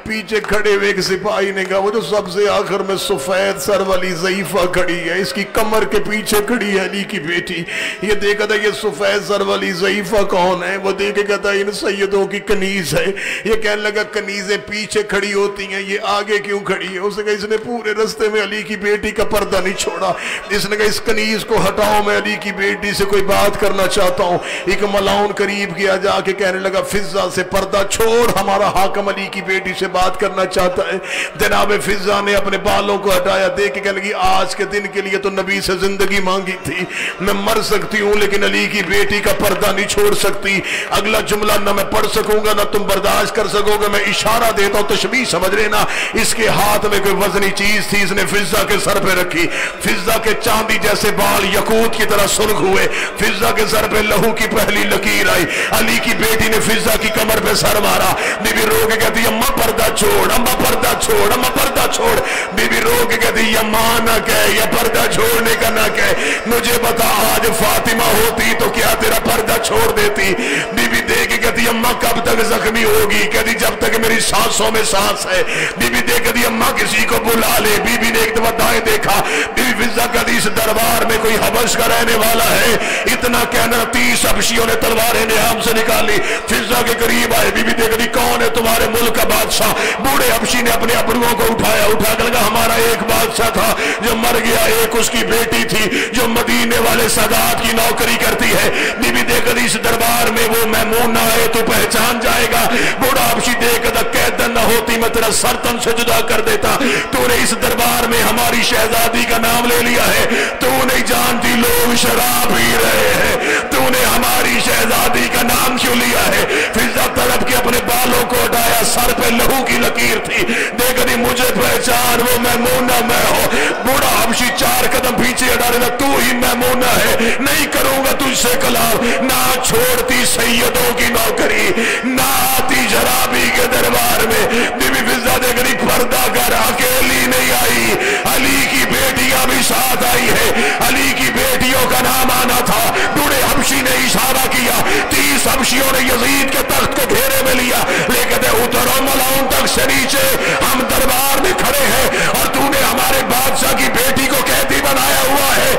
पीछे खड़े हुए एक सिपाही ने कहा वो जो सबसे आखिर में सफेद सर वाली ज़ईफ़ा खड़ी है, इसकी कमर के पीछे खड़ी है अली की बेटी। ये देखा था ये सफेद सर वाली ज़ईफ़ा कौन है, वो देख के कहता इन सैयदों की कनीज़ है। ये कहने लगा कनीज़ें पीछे खड़ी होती हैं, ये आगे क्यों खड़ी है? उसने कहा इसने पूरे रास्ते में अली की बेटी का पर्दा नहीं छोड़ा। इसने कहा इस कनीज़ को हटाओ, मैं अली की बेटी से कोई बात करना चाहता हूँ। एक मलाउन करीब गया, जाके कहने लगा फिजा से पर्दा छोड़, हमारा हाकम अली की बेटी से बात करना चाहता है। जनाब फिजा ने अपने बालों को हटाया, देख के कहने लगी आज के दिन के लिए तो नबी से जिंदगी मांगी थी, मैं मर सकती हूँ लेकिन अली की बेटी का पर्दा नहीं छोड़ सकती। अगला जुमला ना मैं पढ़ सकूंगा ना तुम बर्दाश्त कर सकोगे, मैं इशारा देता हूँ तशबीह समझ लेना। इसके हाथ में कोई वजनी चीज थी, इसने फिजा के सर पे रखी। फिजा के चांदी जैसे बाल यकूत की तरह सुर्ख हुए, फिजा के सर पे लहू की पहली लकीर आई। अली की बेटी ने फिजा की कमर पे सर मारा। बीबी रो के कहती अम्मा पर्दा छोड़, अम्मा पर्दा छोड़, अम्मा पर्दा छोड़। बीबी रो के कहती अम्मा ना कह, या पर्दा छोड़ने का ना कह, मुझे बता आज फातिमा होती तो क्या तेरा पर्दा छोड़ देती। बीबी देख के कहती अम्मा कब तक जख्मी होगी, कहती जब तक मेरी सांसों में सांस है। बीबी देख कहती अम्मा किसी को बुला ले। बीबी ने एक दफा दाएं देखा, बीबी फिजा कहती इस दरबार में कोई हबश का रहने वाला है। इतना कहना 30 हबशियों ने तलवारें निहाम से निकाली, फिजा के करीब आए। बीबी देख कहती कौन है तुम्हारे मुल्क का बादशाह। बूढ़े हबशी ने अपने अबरुओं को उठाया, उठा कर लगा हमारा एक बादशाह था जो मर गया, एक उसकी बेटी थी जो मदीने वाले सादात की नौकरी करती है। बीबी देख इस दरबार में वो मैमूना है, तू पहचान जाएगा। बूढ़ा हबशी देख कैदन न होती मैं तेरा सर तन से जुदा कर देता। तूने इस दरबार में हमारी शहजादी का नाम ले लिया है, तू नहीं जानती लोग शराब पी रहे हैं, तूने हमारी शहजादी का नाम क्यों लिया है। फिजा तड़प के अपने बालों को हटाया, सर पे लहू की लकीर थी। देख नहीं मुझे पहचान, वो मैमूना मैं हो। बूढ़ा हबशी 4 कदम पीछे हटा रहा, तू ही मैमूना है, नहीं करूंगा तुझसे कलाम। ना छोड़ती सैयदों की नौकरी, ना आती शराबी के दरबार में। बीबी फिजा देख रही पर्दा कर, अकेली नहीं आई, अली की बेटियां भी साथ आई है। अली की बेटियों का नाम आना था। बूढ़े हबशी ने इशारा किया, 30 हबशियों ने यजीद के तख्त को घेरे में लिया, लेकिन उतरो मलाउन तक से नीचे, हम दरबार में खड़े हैं और तूने हमारे बादशाह की बेटी को कैदी बनाया हुआ है।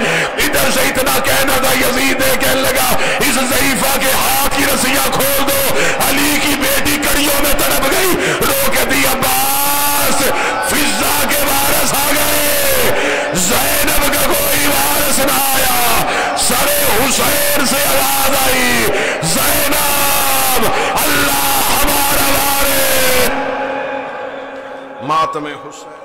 इधर से इतना कहना था, यजीद ने कहने लगा इस ज़ईफा के हाथ की रस्सियां खोल दो। अली की बेटी कड़ियों में तड़प गई, रो के दी अब्बास फिजा के वारिस आ गए, ज़ैनब का कोई वारिस ना आया। सरे हुसैन से आवाज आई, ज़ैनब अल्लाह हमारा वारिस। मातमे हुसैन।